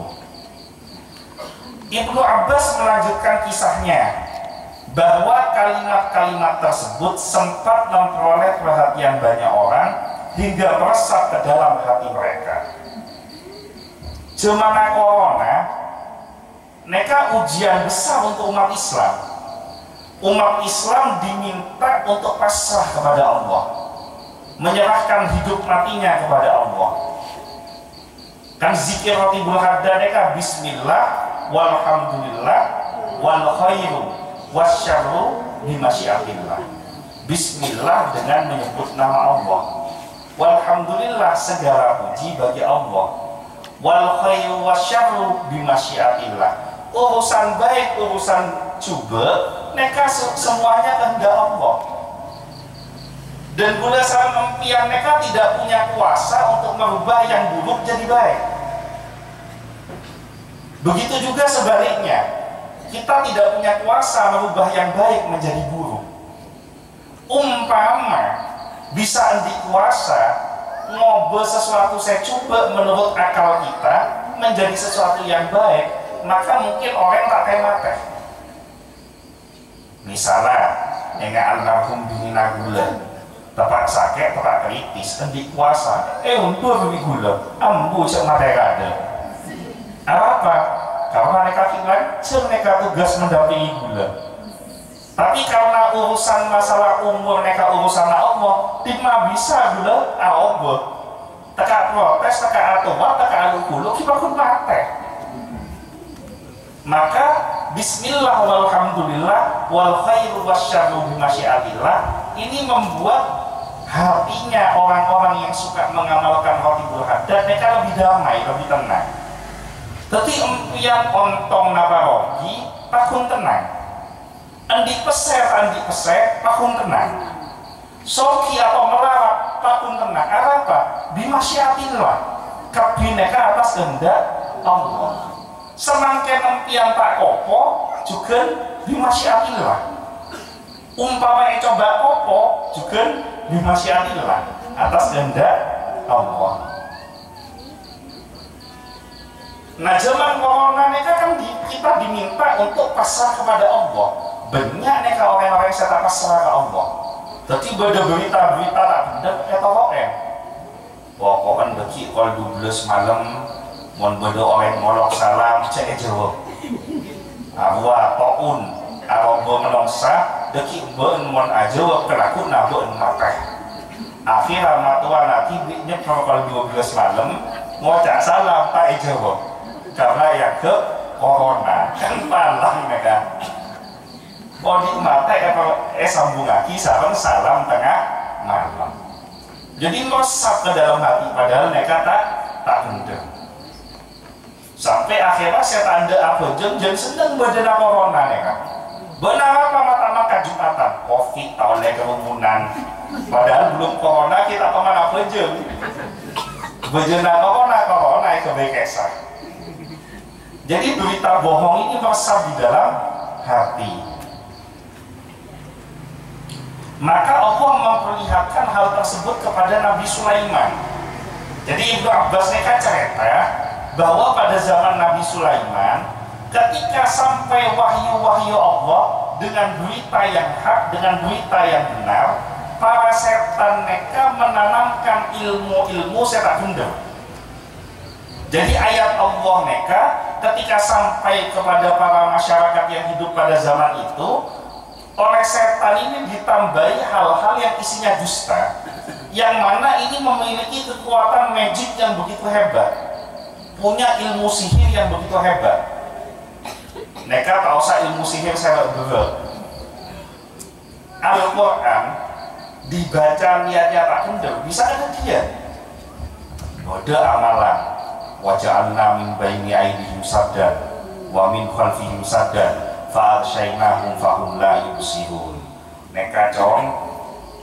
Ibnu Abbas melanjutkan kisahnya bahwa kalimat-kalimat tersebut sempat memperoleh perhatian banyak orang hingga meresap ke dalam hati mereka. Zaman corona, mereka ujian besar untuk umat Islam. Umat Islam diminta untuk pasrah kepada Allah, menyerahkan hidup matinya kepada Allah. Kan zikir rotibul hadadeka bismillah walhamdulillah wal khairu wasyarru bimasyiatillah. Bismillah dengan menyebut nama Allah, walhamdulillah segala puji bagi Allah, wal khairu wasyarru bimasyiatillah. Urusan baik, urusan coba, mereka semuanya kehendak Allah. Dan gula salam mempian mereka tidak punya kuasa untuk merubah yang buruk jadi baik. Begitu juga sebaliknya, kita tidak punya kuasa merubah yang baik menjadi buruk. Umpama bisa dikuasa ngobrol sesuatu saya coba menurut akal kita menjadi sesuatu yang baik, maka mungkin orang tak kayak mati. Misalnya dengan almarhum binina gula tepat sakit, tepat kritis, endi kuasa untuk beli gula ambu cek mati ada apa? Karena mereka lancur mereka tugas mendampingi gula. Tapi karena urusan masalah umur mereka urusan Allah, tidak bisa gula Allah teka protes, teka aturan, teka alu gula kita pun mati. Maka bismillah walhamdulillah wal khairu wasyarru bimasyiatillah ini membuat hatinya orang-orang yang suka mengamalkan rotibul hadad mereka lebih damai, lebih tenang. Tapi empian ontong nabarogi takun tenang, andi peset takun tenang, soki atau melarat takun tenang. Apa? Bimasyiatillah, kabineka atas kehendak Allah. Semangken empian tak kopo juga bimasyiatillah. Umpamanya coba kopo juga bimasyiatillah atas kehendak Allah. Nah, zaman corona mereka kan kita diminta untuk pasrah kepada Allah. Banyak mereka orang-orang yang saya pasrah ke Allah. Jadi beda berita-berita tak benar ya. Pokoknya bagi kalau 12 malam mon beda orang ngolok salam cek jawab. Arwah taun arwah menongsa deki ben mon ajawab kelaku naben mateh. Akhirnya matuan nanti binya kalau 12 malam ngocak salam tak jawab. Karena yang ke corona kan malam mereka. Oh nikmate sambung lagi sareng salam tengah malam. Jadi meresap ke dalam hati padahal mereka tak gendeng. Sampai akhirnya setan anda abojeng jangan seneng badana corona mereka. Benar apa mata-mata Jumatan? Covid tak oleh kerumunan. Padahal belum corona kita kemana abojeng. Bejena corona itu bekesa. Jadi berita bohong ini meresap di dalam hati. Maka Allah memperlihatkan hal tersebut kepada Nabi Sulaiman. Jadi Ibnu Abbas mereka cerita bahwa pada zaman Nabi Sulaiman, ketika sampai wahyu-wahyu Allah dengan berita yang hak, dengan berita yang benar, para setan mereka menanamkan ilmu-ilmu setan gendeng. Jadi ayat Allah mereka ketika sampai kepada para masyarakat yang hidup pada zaman itu, oleh setan ini ditambahi hal-hal yang isinya dusta, yang mana ini memiliki kekuatan magic yang begitu hebat, punya ilmu sihir yang begitu hebat. Mereka tak usah ilmu sihir saya betul. Al-Quran dibaca niatnya tak gendeng, bisa ada dia. Ada amalan waja'alna min baini aydihim saddan wa min khalfihim saddan fa'arsyainahum fahum la yubsirun. Neka cong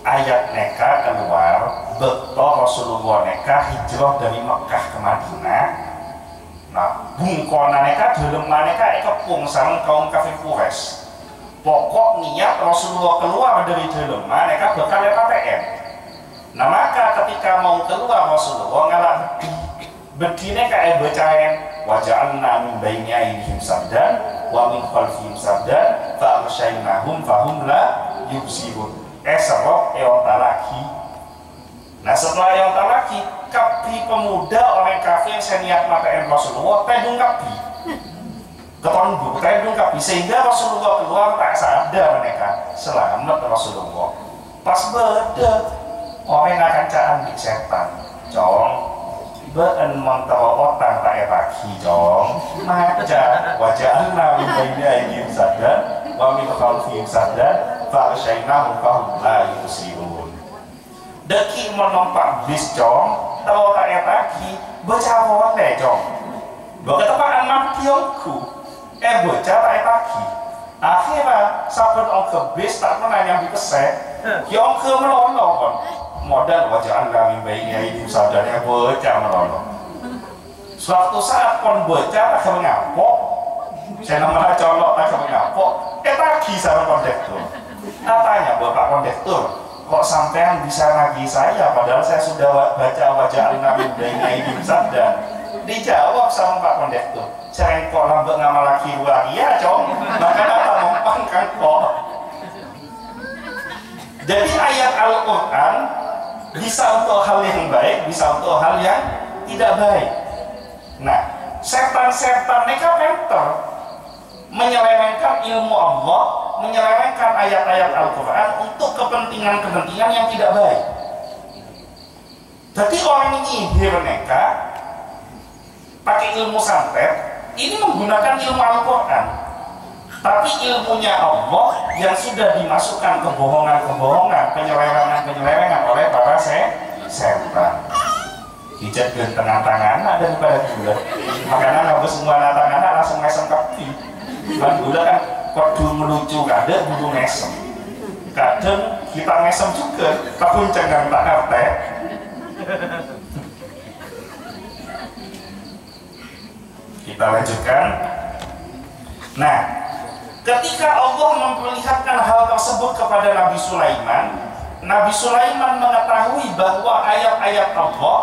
ayat neka keluar betul Rasulullah neka hijrah dari Mekah ke Madinah. Nah bungkona neka dalam neka ekepung sareng kaum kafir Quraisy. Pokok niat Rasulullah keluar dari dalam neka bakal PTN. Nah maka ketika mau keluar Rasulullah ngalah bedine kayak bacain waja'alna min baini aydihim saddan wa min khalfihim saddan fa arsyainahum fahum la yubsirun. Serok eota lagi. Nah setelah eota lagi, kapi pemuda orang kafir seniat matain Rasulullah tedung kapi ketondu tedung kapi sehingga Rasulullah keluar tak sadar mereka selamat Rasulullah. Pas beda orang akan caan di setan cong beun montawa otang tak pagi jong maca waja'alna min baini aydihim saddan wa min khalfihim saddan fa arsyainahum fahum la yubsirun. Deki menompak bis jong tawa tak pagi baca wae jong boga tepaan mampionku bocah tak pagi akhirnya saben ke bis tak pernah nyambi pesek yang ke melono kon modal waja'alna min baini aydihim saddan bocah melono. Suatu saat kon bocah tak ngapok saya malah colok tak ngapok pagi sama kondektur. Tanya bapak kondektur kok sampean bisa nagih saya padahal saya sudah baca waja'alna min baini aydihim saddan. Dijawab sama Pak Kondektur, saya kok lambek ngamal laki luar iya cong makanya tak numpang kan kok. Jadi ayat Al-Quran bisa untuk hal yang baik, bisa untuk hal yang tidak baik. Nah, setan-setan mereka pintar menyelewengkan ilmu Allah, menyelewengkan ayat-ayat Al-Quran untuk kepentingan-kepentingan yang tidak baik. Jadi orang ini mereka pakai ilmu santet ini menggunakan ilmu Al-Quran, tapi ilmunya Allah yang sudah dimasukkan kebohongan-kebohongan, penyelewengan oleh para setan. Hijat ke tengah-tangan daripada gula. Makanya nggak semua tangan langsung ngesem kaki. Kan gula kan kudu melucu kadang dulu ngesem. Kadang kita ngesem juga, tapi jangan tak ngerti. Kita lanjutkan. Nah, ketika Allah memperlihatkan hal tersebut kepada Nabi Sulaiman mengetahui bahwa ayat-ayat Allah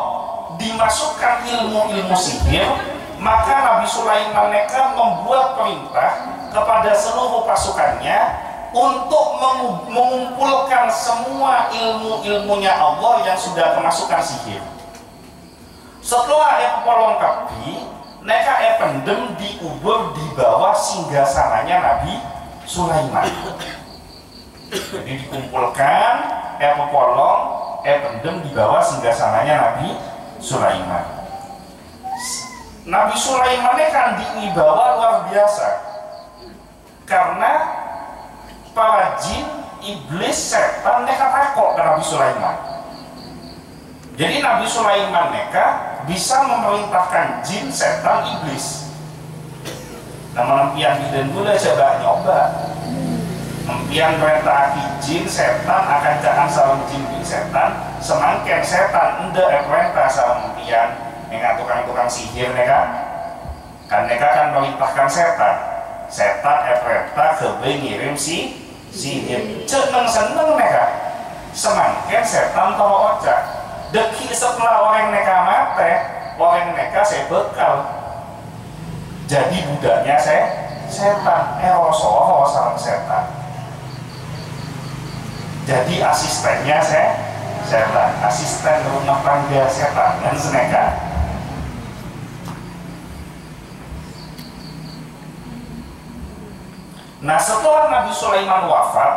dimasukkan ilmu-ilmu sihir, maka Nabi Sulaiman mereka membuat perintah kepada seluruh pasukannya untuk mengumpulkan semua ilmu-ilmunya Allah yang sudah kemasukan sihir. Setelah polong kapi, mereka pendem diubur di bawah singgasananya Nabi Sulaiman. Jadi dikumpulkan, polong, pendem di bawah singgasananya Nabi Sulaiman. Nabi Sulaiman kan diwibawa luar biasa karena para jin, iblis, setan mereka takut ke Nabi Sulaiman. Jadi Nabi Sulaiman mereka bisa memerintahkan jin, setan, iblis. Nama nempian bidan gula coba nyoba. Nempian perintah jin, setan akan jangan salam jin bin setan. Semangken setan ende perintah salam nempian. Mereka tukang-tukang sihir mereka. Kan mereka kan memerintahkan setan. Setan perintah kebe ngirim sihir. Seneng mereka. Semangken setan tawa ocak. Deki setelah orang mereka mati, orang mereka saya bekal. Jadi budaknya setan, Rasulullah sareng setan. Jadi asistennya setan, asisten rumah tangga setan dan seneka. Nah setelah Nabi Sulaiman wafat,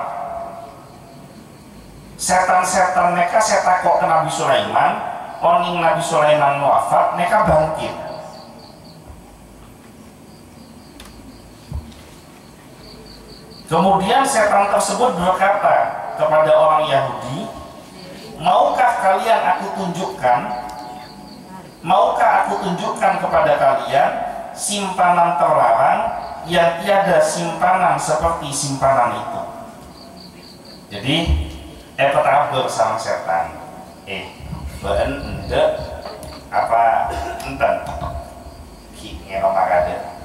setan-setan mereka saya takut ke Nabi Sulaiman, oning Nabi Sulaiman wafat, mereka bangkit. Kemudian setan tersebut berkata kepada orang Yahudi, maukah kalian aku tunjukkan kepada kalian simpanan terlarang yang tiada simpanan seperti simpanan itu. Jadi petaber sama setan been ende apa enten ki ngenomar ada.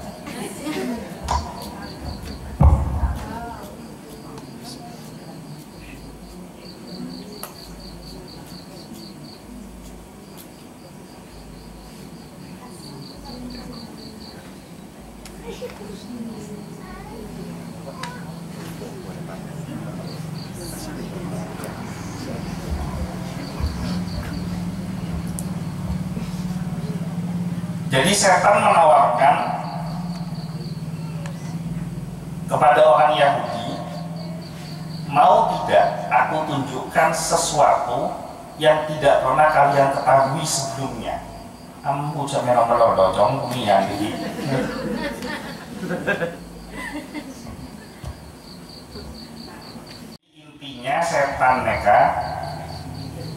Jadi setan menawarkan kepada orang Yahudi, mau tidak aku tunjukkan sesuatu yang tidak pernah kalian ketahui sebelumnya. Ambu jamera melodocong kumian jadi. Intinya setan mereka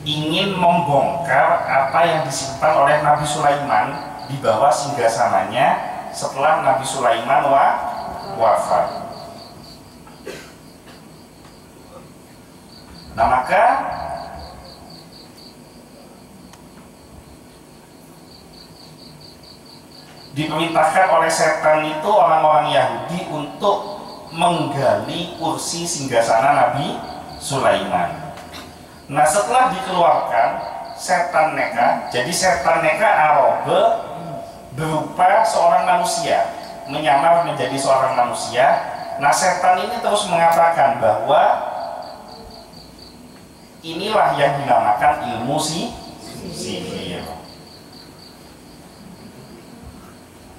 ingin membongkar apa yang disimpan oleh Nabi Sulaiman di bawah singgasananya setelah Nabi Sulaiman wafat. Nah maka diperintahkan oleh setan itu orang-orang Yahudi untuk menggali kursi singgasana Nabi Sulaiman. Nah setelah dikeluarkan setan neka, jadi setan neka arobe berupa seorang manusia, menyamar menjadi seorang manusia. Nah setan ini terus mengatakan bahwa inilah yang dinamakan ilmu sihir.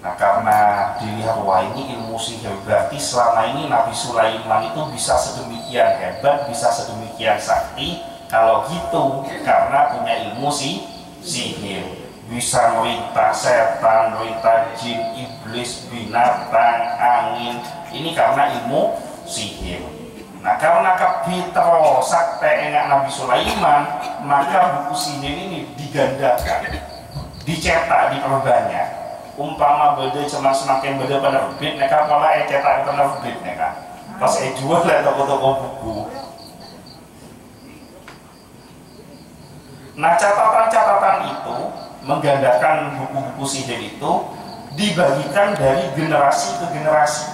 Nah karena dilihat wah ini ilmu sihir, berarti selama ini Nabi Sulaiman itu bisa sedemikian hebat, bisa sedemikian sakti. Kalau gitu karena punya ilmu sihir, bisa merintah setan, merintah jin, iblis, binatang, angin. Ini karena ilmu sihir. Nah karena kapitro sakte enggak Nabi Sulaiman, maka buku sihir ini digandakan, dicetak, diperbanyak. Umpama beda cuma semakin beda penerbit, mereka malah cetak penerbit mereka. Pas jual lah toko-toko buku. Nah catatan-catatan itu menggandakan buku-buku sihir itu dibagikan dari generasi ke generasi.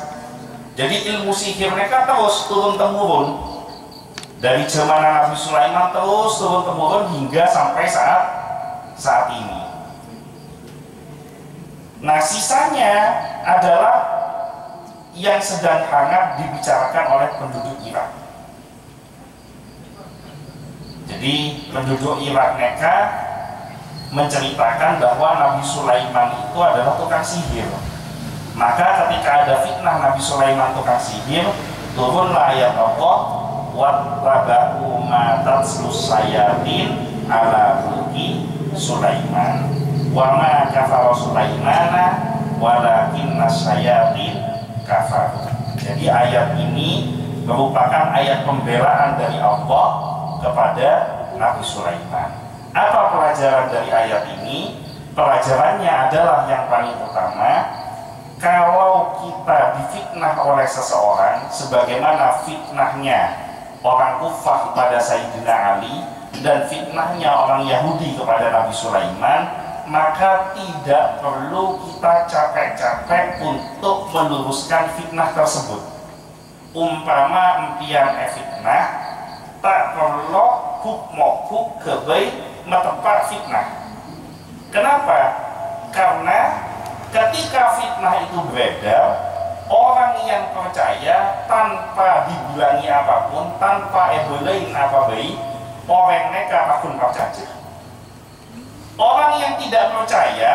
Jadi ilmu sihir mereka terus turun-temurun dari zaman Nabi Sulaiman terus turun-temurun hingga sampai saat ini. Nah sisanya adalah yang sedang hangat dibicarakan oleh penduduk Irak. Jadi penduduk Irak mereka menceritakan bahwa Nabi Sulaiman itu adalah tukang sihir. Maka ketika ada fitnah Nabi Sulaiman tukang sihir, turunlah ayat Allah wattaba'u ma tatslus sayatin ala mulki Sulaiman wa ma kafara Sulaimana walakinna sayatin kafaru. Jadi ayat ini merupakan ayat pembelaan dari Allah kepada Nabi Sulaiman. Apa pelajaran dari ayat ini? Pelajarannya adalah yang paling utama, kalau kita difitnah oleh seseorang sebagaimana fitnahnya orang Kufah kepada Sayyidina Ali dan fitnahnya orang Yahudi kepada Nabi Sulaiman, maka tidak perlu kita capek-capek untuk meluruskan fitnah tersebut. Umpama empian fitnah, tak perlu hukmoku kebaik metepak fitnah. Kenapa? Karena ketika fitnah itu beredar, orang yang percaya tanpa dibilangi apapun, tanpa ebolain apa baik, orang mereka akan percaya. Orang yang tidak percaya,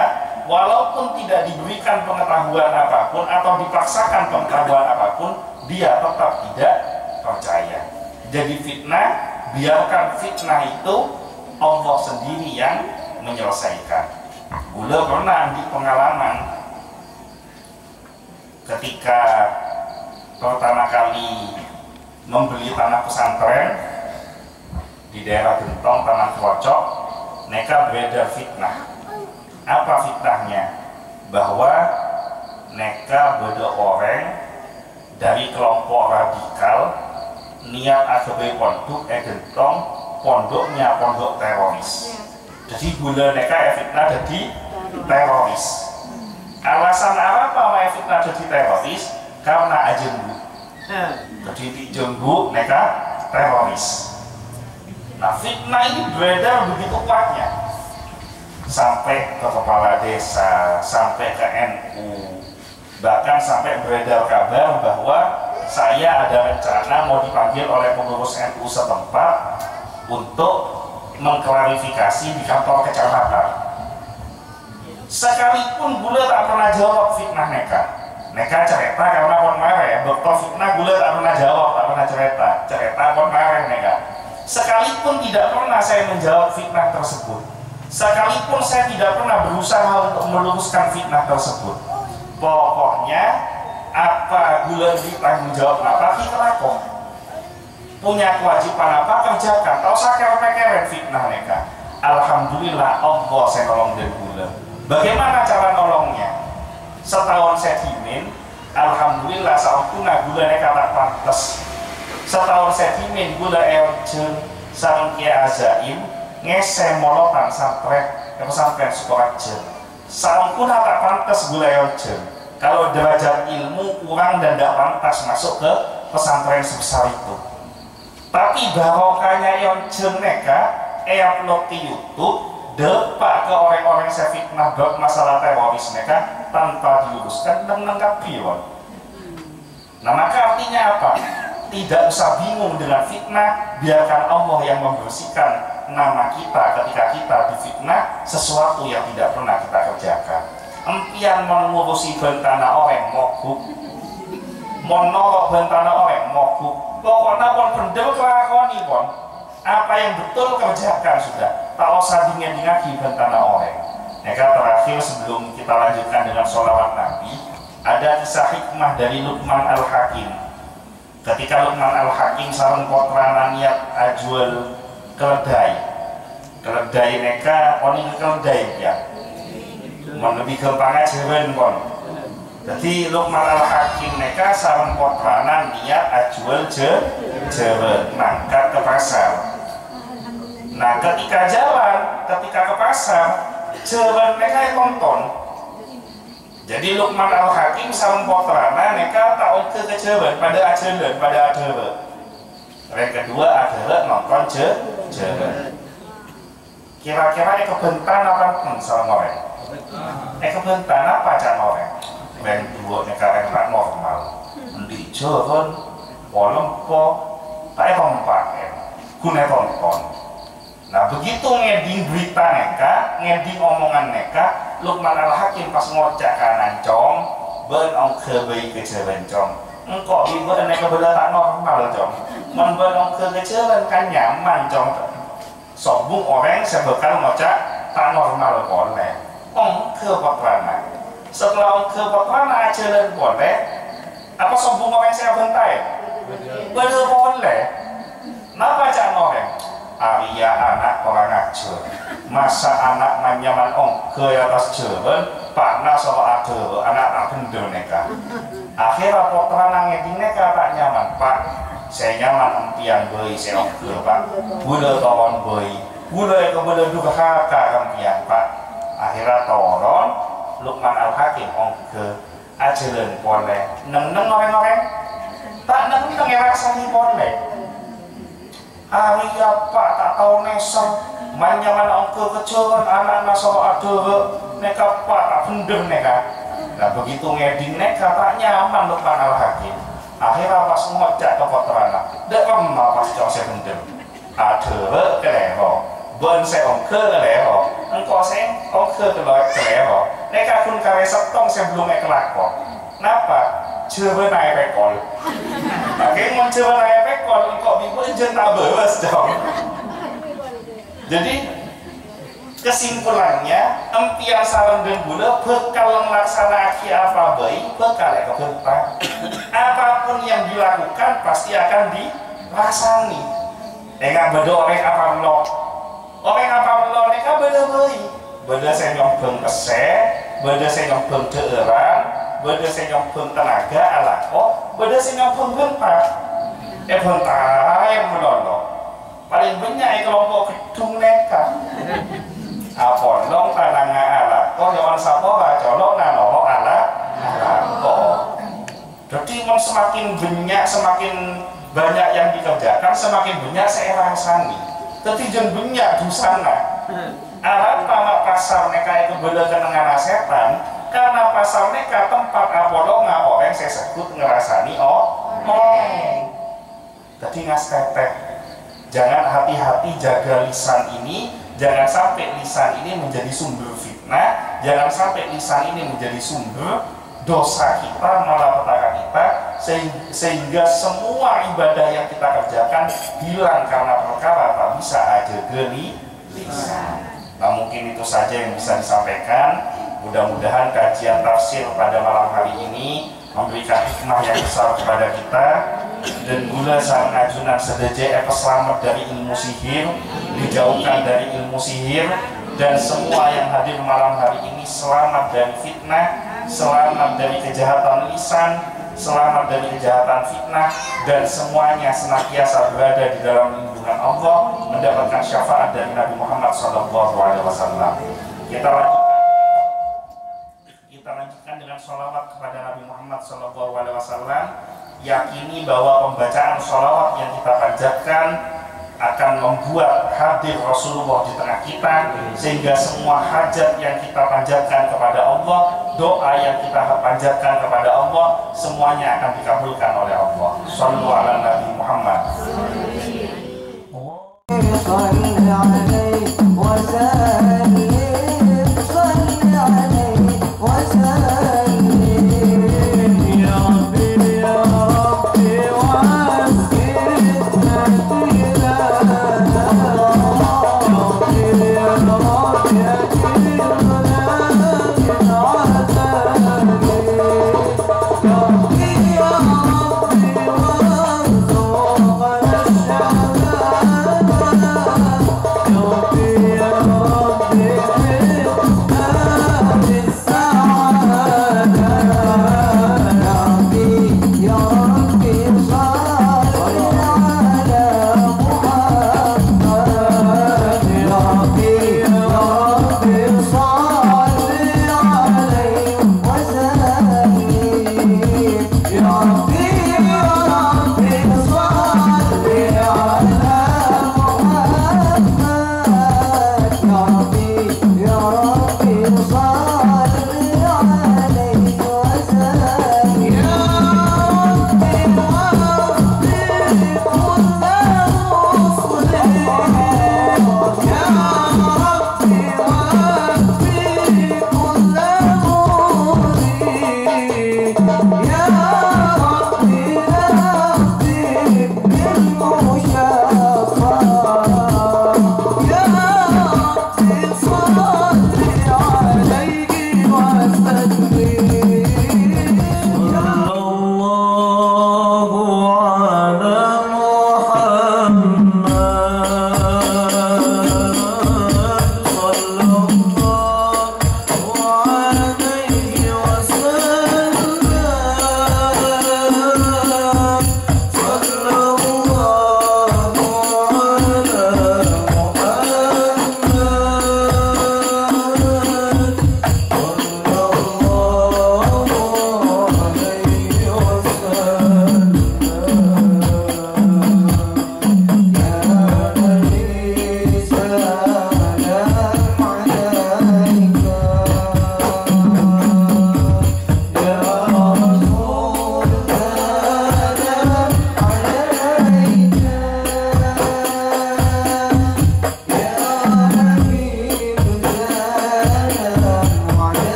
walaupun tidak diberikan pengetahuan apapun atau dipaksakan pengetahuan apapun, dia tetap tidak percaya. Jadi fitnah, biarkan fitnah itu Allah sendiri yang menyelesaikan. Gula pernah di pengalaman ketika pertama kali membeli tanah pesantren di daerah Gentong, Tanah Klocok, neka beredar fitnah. Apa fitnahnya? Bahwa neka beda orang dari kelompok radikal niat AKB pondok Gentong, pondoknya pondok teroris. Jadi gula neka fitnah jadi teroris. Alasan apa fitnah jadi teroris? Karena ajenggu. Jadi di jenggu neka teroris. Nah, fitnah ini beredar begitu kuatnya sampai ke kepala desa, sampai ke NU, bahkan sampai beredar kabar bahwa saya ada rencana mau dipanggil oleh pengurus NU setempat untuk mengklarifikasi di kantor kecamatan. Sekalipun gula tak pernah jawab fitnah neka cerita karena pon marah, bekal fitnah gula tak pernah jawab, tak pernah cerita pon marah neka. Sekalipun tidak pernah saya menjawab fitnah tersebut, sekalipun saya tidak pernah berusaha untuk meluruskan fitnah tersebut, pokoknya apa gula ditanggung jawab apa kita lakukan, punya kewajiban apa kerjakan. Tahu saya keren fitnah neka. Alhamdulillah Allah saya nolong dan gula. Bagaimana cara nolongnya? Setahun saya dimin, alhamdulillah sampuna gula neka tak pantas. Setahun saya dimin gula eljen sareng Kia Azaim ngese molotan sampai pesantren Sukoharjo. Sampuna tak pantas gula eljen. Kalau derajat ilmu kurang dan tidak pantas masuk ke pesantren sebesar itu. Tapi barokahnya yang jeneka upload di YouTube, depak ke orang-orang saya fitnah buat masalah teroris mereka tanpa diluruskan dan menanggapi. Nah, maka artinya apa? Tidak usah bingung dengan fitnah, biarkan Allah yang membersihkan nama kita ketika kita difitnah sesuatu yang tidak pernah kita kerjakan. Empian mengurusi bentana orang mogok, monorok bentana orang mogok. Pokoknya pun bener kelakoni pun apa yang betul kerjakan sudah, tak usah dingin-dingin bentana orang. Neka terakhir sebelum kita lanjutkan dengan sholawat Nabi, ada kisah hikmah dari Luqman Al-Hakim. Ketika Luqman Al-Hakim sareng putrana niat ajual keledai neka oni keledai ya, lebih gampang aja pon. Jadi Luqman Al-Hakim neka sareng putrana niat ajual jeren mangkat ke pasar. Nah, ketika ke pasar, jeren neka tonton. Jadi Luqman Al-Hakim sareng putrana neka tak oke ke jeren pada ajaran. Yang kedua adalah nonton jeren. Kira-kira kebentan apa sama orang? Kebentan apa can orang? Yang dua neka yang normal. Di jeren, wolempo, tak rompaken, guna tonton. Nah, begitu ngeding berita neka, ngeding omongan neka, Luqman Al-Hakim pas ngocak kanan cong, ben ong kebaik keceren cong. Engkau ibu neka bela tak normal cong. Men ben ong keceren kan nyaman cong. Sombong orang sebekal ngocak tak normal boleh. Ong ke patrana. Setelah ong ke patrana ajaran boleh. Apa sombong orang saya bentai? Bener boleh. Napa cak noreng? Arya anak orang ajar. Masa anak manyaman ongke atas jalan, pakna sama ada anak tak bener neka. Akhirnya potran nangeding neka tak nyaman, Pak. Saya nyaman empian bayi saya ongke, Pak. Bula tawon bayi, bula ke bula duka kakak empian, Pak. Akhirnya toron, Lukman Al-Hakim ongke ajaran boleh. Neng orang-orang tak neng yang rasanya boleh. Arya Pak tak tahu nesang manyaman ongke kecil anak sama ada neka Pak tak bener neka. Nah begitu ngeding neka tak nyaman Lukman Al-Hakim. Akhirnya pas ngocak ke kotoran dek lama pas jauh saya bener ada keleho ben saya ongke keleho engkau saya ongke keleho neka pun kare setong saya belum kelakon kenapa? Coba naik pekol akhirnya mau coba naik pekol engkau bibu jen tak beres dong. Jadi kesimpulannya empian sarang dan gula bekal melaksana aki apa baik bekal ke berpah apapun yang dilakukan pasti akan dirasani dengan beda orang apa melo mereka beda baik beda saya nyombeng keseh beda saya nyombeng daerah beda saya nyombeng tenaga alako beda saya nyombeng berpah bentar yang melolo paling banyak kelompok gedung neka apa long tananga ala kok yang sapora colok nano ala kok jadi semakin banyak semakin banyak yang dikerjakan semakin banyak saya rasani tapi jangan banyak busana arah tanah pasar neka itu belakan dengan setan karena pasar neka tempat apolo orang saya sebut ngerasani jadi ngasteteh jangan hati-hati jaga lisan ini. Jangan sampai lisan ini menjadi sumber fitnah, jangan sampai lisan ini menjadi sumber dosa kita, malapetaka kita, sehingga semua ibadah yang kita kerjakan hilang karena perkara tak bisa aja geli lisan. Nah mungkin itu saja yang bisa disampaikan. Mudah-mudahan kajian tafsir pada malam hari ini memberikan hikmah yang besar kepada kita dan gula sang ajunan sedeje selamat dari ilmu sihir, dijauhkan dari ilmu sihir, dan semua yang hadir malam hari ini selamat dari fitnah, selamat dari kejahatan lisan, selamat dari kejahatan fitnah, dan semuanya senantiasa berada di dalam lindungan Allah, mendapatkan syafaat dari Nabi Muhammad SAW. Kita lanjutkan dengan sholawat kepada Nabi Muhammad SAW. Yakini bahwa pembacaan sholawat yang kita panjatkan akan membuat hadir Rasulullah di tengah kita, sehingga semua hajat yang kita panjatkan kepada Allah, doa yang kita panjatkan kepada Allah, semuanya akan dikabulkan oleh Allah. Shallu ala Nabi Muhammad.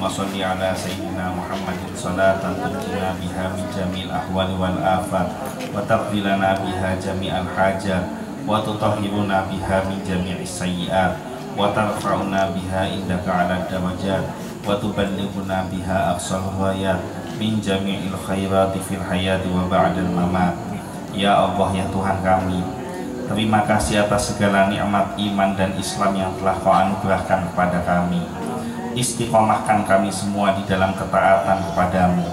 Allahumma sholli ala sayyidina Muhammadin salatan tunjina biha min jamil ahwali wal afat wa taqdi lana biha jami'al hajat wa tutahhiruna biha min jami'is sayyi'at wa tarfa'una biha indaka ala darajat wa tuballighuna biha aqsal ghayat min jami'il khairati fil hayati wa ba'dal mamat. Ya Allah, ya Tuhan kami, terima kasih atas segala nikmat iman dan Islam yang telah Kau anugerahkan kepada kami. Istiqomahkan kami semua di dalam ketaatan kepadamu.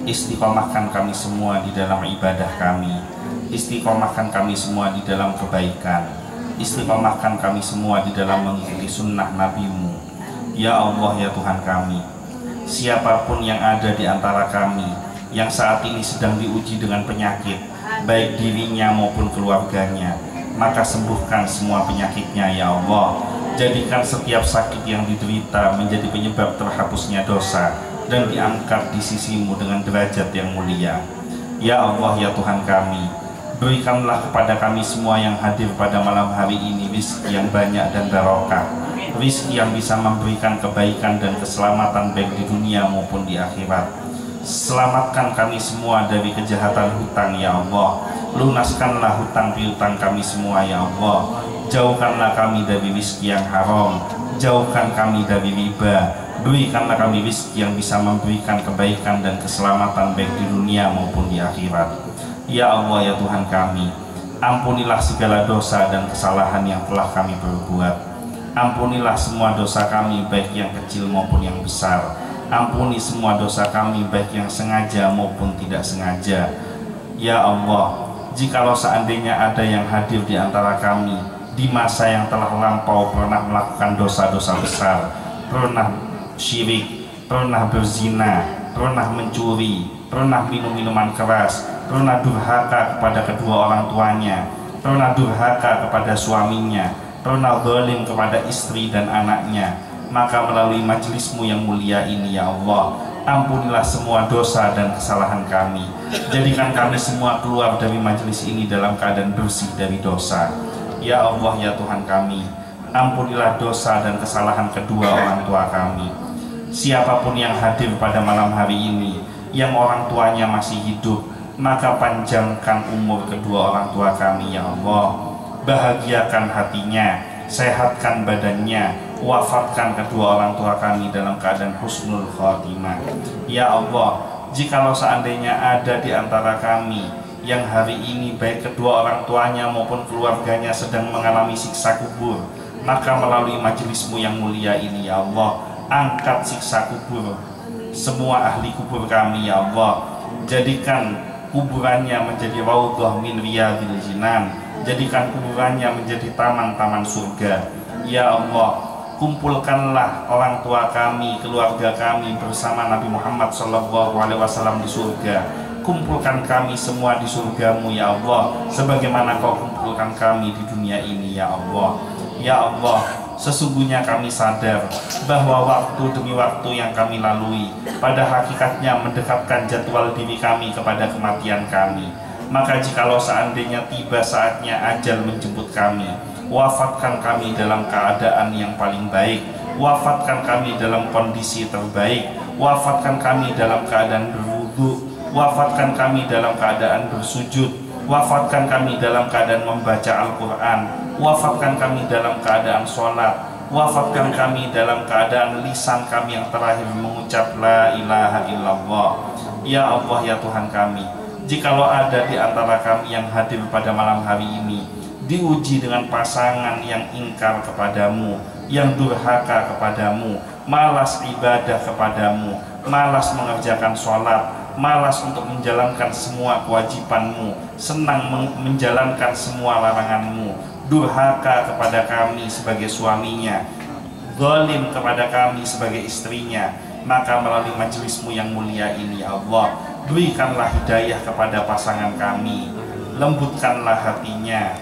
Istiqomahkan kami semua di dalam ibadah kami. Istiqomahkan kami semua di dalam kebaikan. Istiqomahkan kami semua di dalam mengikuti sunnah Nabi-Mu. Ya Allah, ya Tuhan kami, siapapun yang ada di antara kami yang saat ini sedang diuji dengan penyakit, baik dirinya maupun keluarganya, maka sembuhkan semua penyakitnya ya Allah. Jadikan setiap sakit yang diderita menjadi penyebab terhapusnya dosa dan diangkat di sisi-Mu dengan derajat yang mulia. Ya Allah, ya Tuhan kami, berikanlah kepada kami semua yang hadir pada malam hari ini rezeki yang banyak dan barokah, rezeki yang bisa memberikan kebaikan dan keselamatan baik di dunia maupun di akhirat. Selamatkan kami semua dari kejahatan hutang ya Allah. Lunaskanlah hutang piutang kami semua ya Allah. Jauhkanlah kami dari rezeki yang haram. Jauhkan kami dari riba. Berikanlah kami rezeki yang bisa memberikan kebaikan dan keselamatan baik di dunia maupun di akhirat. Ya Allah, ya Tuhan kami, ampunilah segala dosa dan kesalahan yang telah kami perbuat. Ampunilah semua dosa kami baik yang kecil maupun yang besar. Ampuni semua dosa kami baik yang sengaja maupun tidak sengaja. Ya Allah, jikalau seandainya ada yang hadir di antara kami di masa yang telah lampau pernah melakukan dosa-dosa besar, pernah syirik, pernah berzina, pernah mencuri, pernah minum minuman keras, pernah durhaka kepada kedua orang tuanya, pernah durhaka kepada suaminya, pernah zalim kepada istri dan anaknya, maka melalui majelis-Mu yang mulia ini ya Allah, ampunilah semua dosa dan kesalahan kami. Jadikan kami semua keluar dari majelis ini dalam keadaan bersih dari dosa. Ya Allah, ya Tuhan kami, ampunilah dosa dan kesalahan kedua orang tua kami. Siapapun yang hadir pada malam hari ini yang orang tuanya masih hidup, maka panjangkan umur kedua orang tua kami ya Allah. Bahagiakan hatinya, sehatkan badannya, wafatkan kedua orang tua kami dalam keadaan husnul khatimah. Ya Allah, jikalau seandainya ada di antara kami yang hari ini baik kedua orang tuanya maupun keluarganya sedang mengalami siksa kubur, maka melalui majelis-Mu yang mulia ini ya Allah, angkat siksa kubur semua ahli kubur kami ya Allah. Jadikan kuburannya menjadi raudhah min riyadil jinan, jadikan kuburannya menjadi taman-taman surga. Ya Allah, kumpulkanlah orang tua kami, keluarga kami bersama Nabi Muhammad SAW di surga. Kumpulkan kami semua di surga-Mu ya Allah, sebagaimana Kau kumpulkan kami di dunia ini ya Allah. Ya Allah, sesungguhnya kami sadar bahwa waktu demi waktu yang kami lalui pada hakikatnya mendekatkan jadwal diri kami kepada kematian kami. Maka jikalau seandainya tiba saatnya ajal menjemput kami, wafatkan kami dalam keadaan yang paling baik, wafatkan kami dalam kondisi terbaik, wafatkan kami dalam keadaan berwudu, wafatkan kami dalam keadaan bersujud, wafatkan kami dalam keadaan membaca Al-Quran, wafatkan kami dalam keadaan sholat, wafatkan kami dalam keadaan lisan kami yang terakhir mengucap la ilaha illallah. Ya Allah, ya Tuhan kami, jikalau ada di antara kami yang hadir pada malam hari ini diuji dengan pasangan yang ingkar kepadamu, yang durhaka kepadamu, malas ibadah kepadamu, malas mengerjakan sholat, malas untuk menjalankan semua kewajiban-Mu, senang menjalankan semua larangan-Mu, durhaka kepada kami sebagai suaminya, zalim kepada kami sebagai istrinya, maka melalui majelis-Mu yang mulia ini ya Allah, berikanlah hidayah kepada pasangan kami, lembutkanlah hatinya,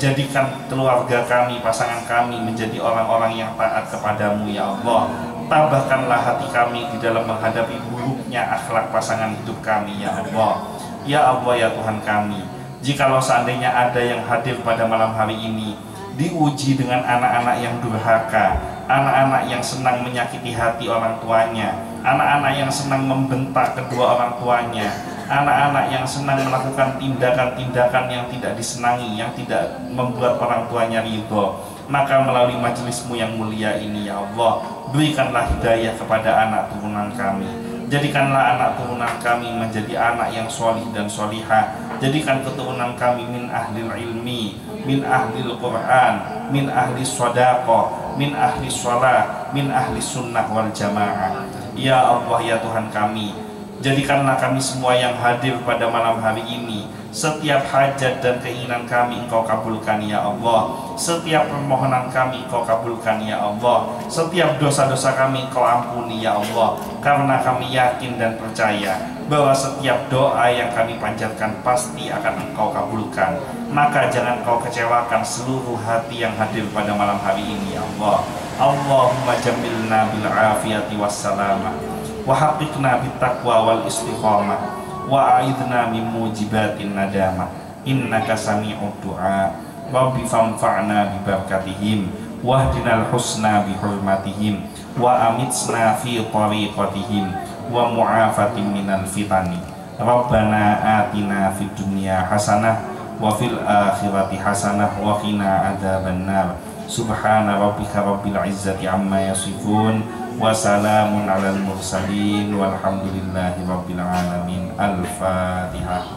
jadikan keluarga kami, pasangan kami menjadi orang-orang yang taat kepadamu ya Allah. Tabahkanlah hati kami di dalam menghadapi buruknya akhlak pasangan hidup kami ya Allah. Ya Allah, ya Tuhan kami, jikalau seandainya ada yang hadir pada malam hari ini diuji dengan anak-anak yang durhaka, anak-anak yang senang menyakiti hati orang tuanya, anak-anak yang senang membentak kedua orang tuanya, anak-anak yang senang melakukan tindakan-tindakan yang tidak disenangi, yang tidak membuat orang tuanya ridho. Maka melalui majelismu yang mulia ini ya Allah, berikanlah hidayah kepada anak turunan kami. Jadikanlah anak turunan kami menjadi anak yang solih dan solihah. Jadikan keturunan kami min ahlil ilmi, min ahlil Quran, min ahli sodaqah, min ahli sholat, min ahli sunnah wal jamaah. Ya Allah ya Tuhan kami, jadikanlah kami semua yang hadir pada malam hari ini, setiap hajat dan keinginan kami Engkau kabulkan ya Allah. Setiap permohonan kami Engkau kabulkan ya Allah. Setiap dosa-dosa kami Engkau ampuni ya Allah. Karena kami yakin dan percaya bahwa setiap doa yang kami panjatkan pasti akan Engkau kabulkan. Maka jangan Engkau kecewakan seluruh hati yang hadir pada malam hari ini ya Allah. Allahumma jamilna bil afiyati wassalamah, wa haqiqna bit taqwa wal istiqamah, wa a'idna min mujibatin nadamah. Innaka sami'ud du'a. Rabbi famfa'na bi barakatihim, wahdinal husna bi hurmatihim, wa amitsna fi tariqatihim, wa mu'afatin minal fitani. Rabbana atina fid dunya hasanah wa fil akhirati hasanah wa qina adzabannar. Subhana rabbika rabbil izzati amma yasifun, wa salamun alal mursalin, walhamdulillahi rabbil alamin. Al-Fatihah.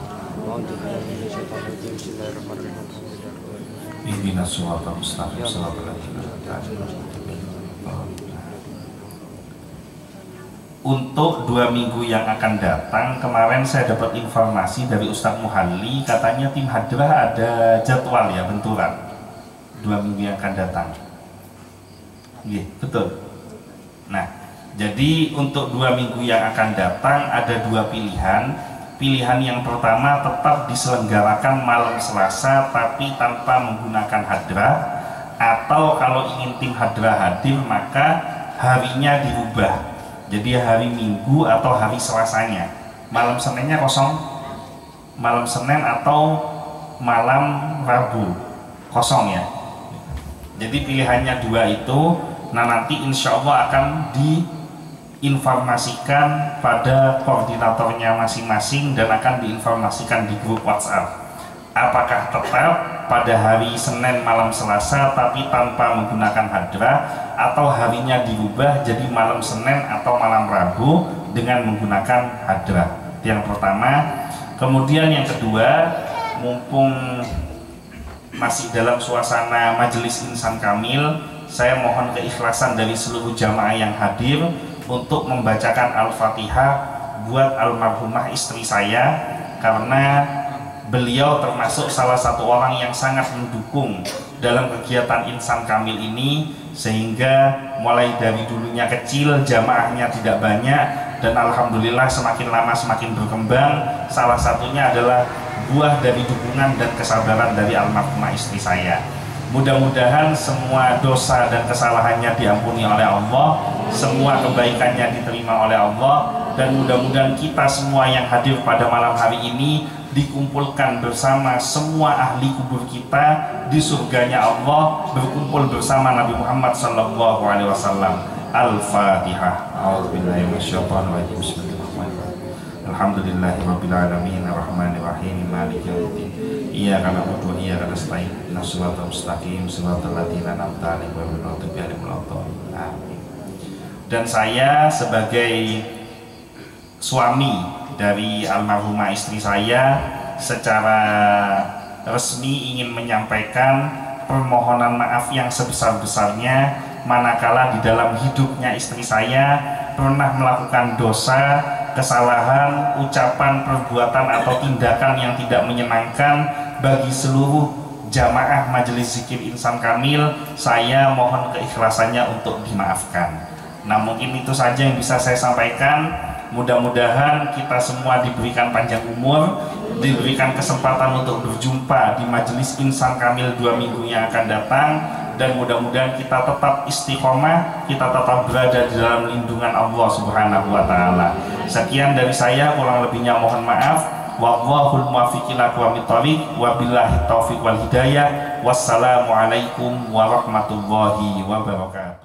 Ihdinas siratal mustaqim, siratal ladzina an'amta alaihim. Untuk 2 minggu yang akan datang, kemarin saya dapat informasi dari Ustadz Muhalli, katanya tim hadrah ada jadwal ya benturan 2 minggu yang akan datang. Iya, betul. Nah, jadi untuk 2 minggu yang akan datang ada 2 pilihan. Pilihan yang pertama tetap diselenggarakan malam Selasa tapi tanpa menggunakan hadrah, atau kalau ingin tim hadrah hadir maka harinya dirubah. Jadi hari Minggu atau hari Selasanya. Malam Seninnya kosong. Malam Senin atau malam Rabu kosong ya. Jadi pilihannya 2 itu. Nah nanti insya Allah akan diinformasikan pada koordinatornya masing-masing dan akan diinformasikan di grup WhatsApp. Apakah tetap pada hari Senin malam Selasa tapi tanpa menggunakan hadrah, atau harinya dirubah jadi malam Senin atau malam Rabu dengan menggunakan hadrah. Yang pertama. Kemudian yang kedua, mumpung masih dalam suasana majelis insan kamil, saya mohon keikhlasan dari seluruh jamaah yang hadir untuk membacakan Al-Fatihah buat almarhumah istri saya, karena beliau termasuk salah satu orang yang sangat mendukung dalam kegiatan insan kamil ini, sehingga mulai dari dulunya kecil jamaahnya tidak banyak dan alhamdulillah semakin lama semakin berkembang. Salah satunya adalah buah dari dukungan dan kesabaran dari almarhumah istri saya. Mudah-mudahan semua dosa dan kesalahannya diampuni oleh Allah, semua kebaikannya diterima oleh Allah, dan mudah-mudahan kita semua yang hadir pada malam hari ini dikumpulkan bersama semua ahli kubur kita di surganya Allah, berkumpul bersama Nabi Muhammad SAW. Al-Fatihah. A'udzubillahi minasyaitonir rajim. Bismillahirrahmanirrahim. Alhamdulillahirabbil alamin, arrahmanirrahim, maliki yaumiddin. Iyyaka na'budu wa iyyaka nasta'in. Ihdinas siratal mustaqim, siratal ladzina an'amta 'alaihim ghairil maghdubi 'alaihim waladdallin. Amin. Dan saya sebagai suami dari almarhumah istri saya secara resmi ingin menyampaikan permohonan maaf yang sebesar-besarnya manakala di dalam hidupnya istri saya pernah melakukan dosa, kesalahan, ucapan, perbuatan atau tindakan yang tidak menyenangkan bagi seluruh jamaah majelis zikir insan kamil. Saya mohon keikhlasannya untuk dimaafkan. Nah mungkin itu saja yang bisa saya sampaikan. Mudah-mudahan kita semua diberikan panjang umur, diberikan kesempatan untuk berjumpa di majelis insan kamil 2 minggu yang akan datang, dan mudah-mudahan kita tetap istiqomah, kita tetap berada di dalam lindungan Allah Subhanahu wa Ta'ala. Sekian dari saya, kurang lebihnya mohon maaf. Wallahul muwaffiq ila aqwamit thoriq, wabillahi taufiq wal hidayah. Wassalamualaikum warahmatullahi wabarakatuh.